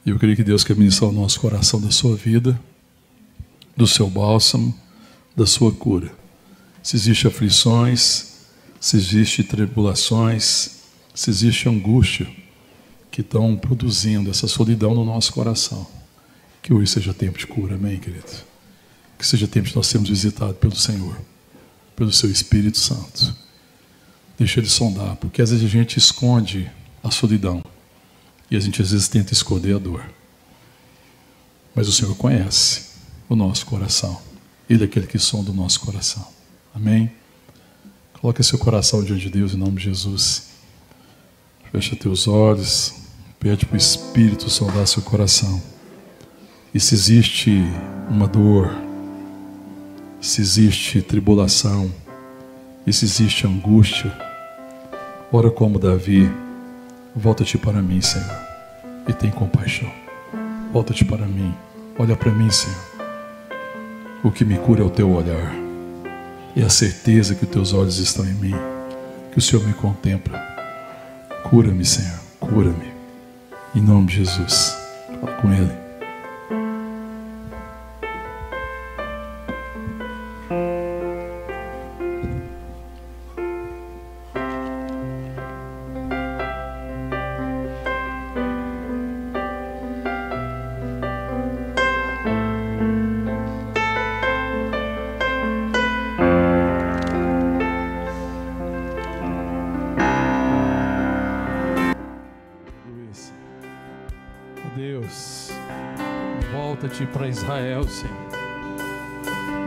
E eu creio que Deus quer ministrar o nosso coração da sua vida, do seu bálsamo, da sua cura. Se existem aflições, se existem tribulações, se existe angústia que estão produzindo essa solidão no nosso coração, que hoje seja tempo de cura, amém, querido? Que seja tempo de nós sermos visitados pelo Senhor, pelo seu Espírito Santo. Deixa Ele sondar, porque às vezes a gente esconde a solidão e a gente às vezes tenta esconder a dor. Mas o Senhor conhece o nosso coração. Ele é aquele que sonda o nosso coração. Amém? Coloque seu coração diante de Deus em nome de Jesus. Fecha teus olhos. Pede para o Espírito sondar seu coração. E se existe uma dor, se existe tribulação, e se existe angústia, ora como Davi: volta-te para mim, Senhor, e tem compaixão. Volta-te para mim, olha para mim, Senhor. O que me cura é o teu olhar, e a certeza que os teus olhos estão em mim, que o Senhor me contempla. Cura-me, Senhor, cura-me, em nome de Jesus. Fala com Ele. Volta-te para Israel, Senhor,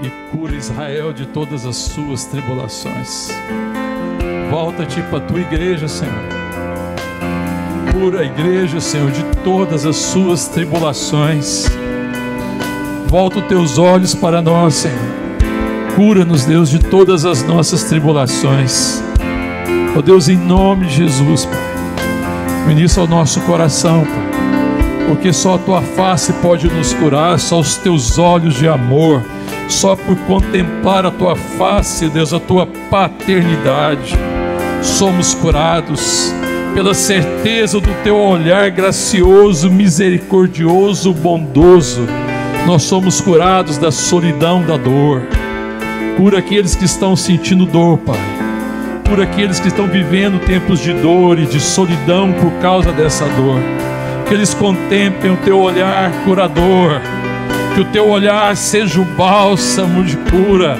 e cura Israel de todas as suas tribulações. Volta-te para a tua igreja, Senhor. Cura a igreja, Senhor, de todas as suas tribulações. Volta os teus olhos para nós, Senhor. Cura-nos, Deus, de todas as nossas tribulações. Ó Deus, em nome de Jesus, Pai, ministra ao nosso coração, Pai, porque só a tua face pode nos curar, só os teus olhos de amor, só por contemplar a tua face, Deus, a tua paternidade, somos curados pela certeza do teu olhar gracioso, misericordioso, bondoso. Nós somos curados da solidão, da dor. Cura aqueles que estão sentindo dor, Pai. Cura aqueles que estão vivendo tempos de dor e de solidão por causa dessa dor. Que eles contemplem o teu olhar curador, que o teu olhar seja o bálsamo de cura,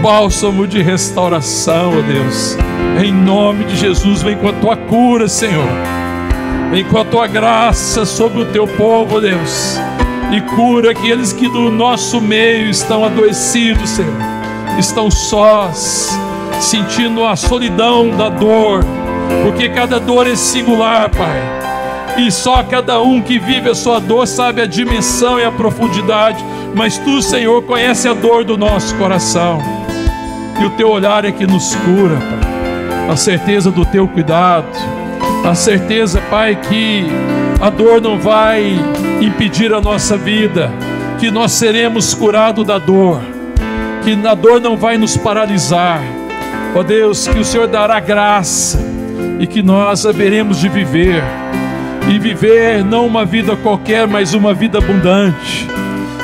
bálsamo de restauração, ó Deus. Em nome de Jesus, vem com a tua cura, Senhor. Vem com a tua graça sobre o teu povo, ó Deus, e cura aqueles que do nosso meio estão adoecidos, Senhor, estão sós, sentindo a solidão da dor, porque cada dor é singular, Pai. E só cada um que vive a sua dor sabe a dimensão e a profundidade. Mas Tu, Senhor, conhece a dor do nosso coração. E o Teu olhar é que nos cura, Pai. A certeza do Teu cuidado. A certeza, Pai, que a dor não vai impedir a nossa vida. Que nós seremos curados da dor. Que a dor não vai nos paralisar. Ó Deus, que o Senhor dará graça. E que nós haveremos de viver. E viver não uma vida qualquer, mas uma vida abundante.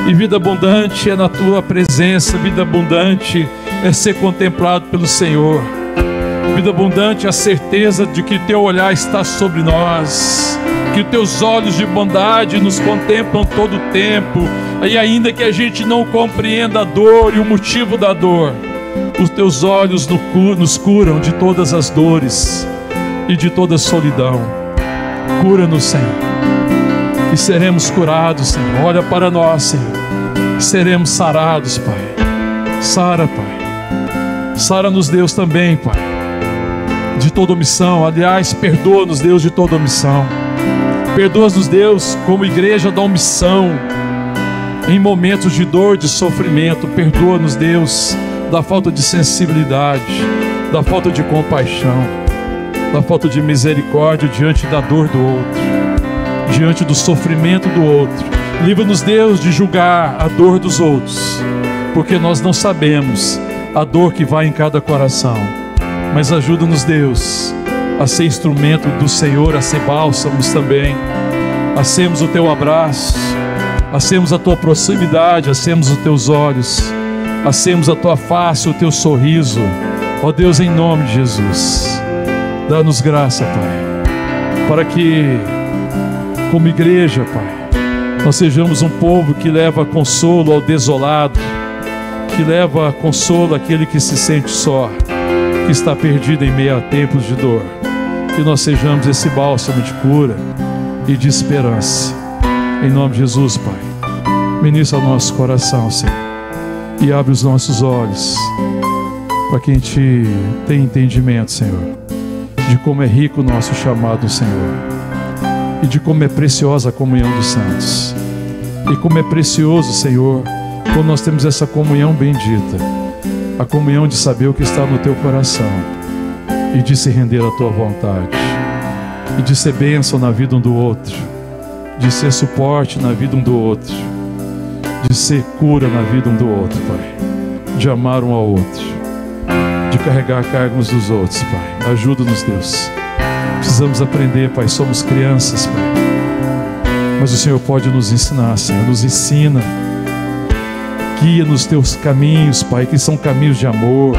E vida abundante é na Tua presença. Vida abundante é ser contemplado pelo Senhor. Vida abundante é a certeza de que Teu olhar está sobre nós. que teus olhos de bondade nos contemplam todo o tempo, e ainda que a gente não compreenda a dor e o motivo da dor, os teus olhos nos curam de todas as dores e de toda solidão. Cura-nos, Senhor, e seremos curados, Senhor. Olha para nós, Senhor, seremos sarados, Pai. Sara, Pai. Sara-nos, Deus, também, Pai, de toda omissão. Aliás, perdoa-nos, Deus, de toda omissão. Perdoa-nos, Deus, como igreja da omissão, em momentos de dor, de sofrimento. Perdoa-nos, Deus, da falta de sensibilidade, da falta de compaixão, da falta de misericórdia diante da dor do outro, diante do sofrimento do outro. Livra-nos, Deus, de julgar a dor dos outros, porque nós não sabemos a dor que vai em cada coração. Mas ajuda-nos, Deus, a ser instrumento do Senhor, a ser bálsamos também, a sermos o teu abraço, a sermos a tua proximidade, a sermos os teus olhos, a sermos a tua face, o teu sorriso. Ó Deus, em nome de Jesus, dá-nos graça, Pai, para que, como igreja, Pai, nós sejamos um povo que leva consolo ao desolado, que leva consolo àquele que se sente só, que está perdido em meio a tempos de dor. Que nós sejamos esse bálsamo de cura e de esperança. Em nome de Jesus, Pai, ministra o nosso coração, Senhor, e abre os nossos olhos para que a gente tenha entendimento, Senhor, de como é rico o nosso chamado, Senhor, e de como é preciosa a comunhão dos santos, e como é precioso, Senhor, quando nós temos essa comunhão bendita, a comunhão de saber o que está no teu coração e de se render à tua vontade, e de ser bênção na vida um do outro, de ser suporte na vida um do outro, de ser cura na vida um do outro, Pai, de amar um ao outro, de carregar cargas dos outros, Pai. Ajuda-nos, Deus. Precisamos aprender, Pai. Somos crianças, Pai, mas o Senhor pode nos ensinar, Senhor. Nos ensina, guia nos teus caminhos, Pai, que são caminhos de amor,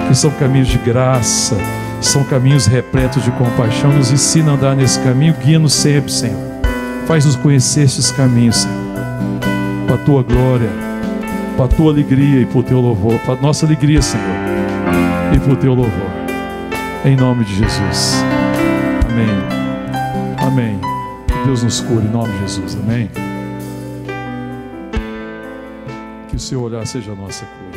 que são caminhos de graça, são caminhos repletos de compaixão. Nos ensina a andar nesse caminho, guia-nos sempre, Senhor. Faz-nos conhecer esses caminhos, Senhor, para a tua glória, para a tua alegria e para o teu louvor, para a nossa alegria, Senhor, e para o teu louvor, em nome de Jesus. Amém. Amém. Que Deus nos cure em nome de Jesus. Amém. Que o seu olhar seja a nossa cura.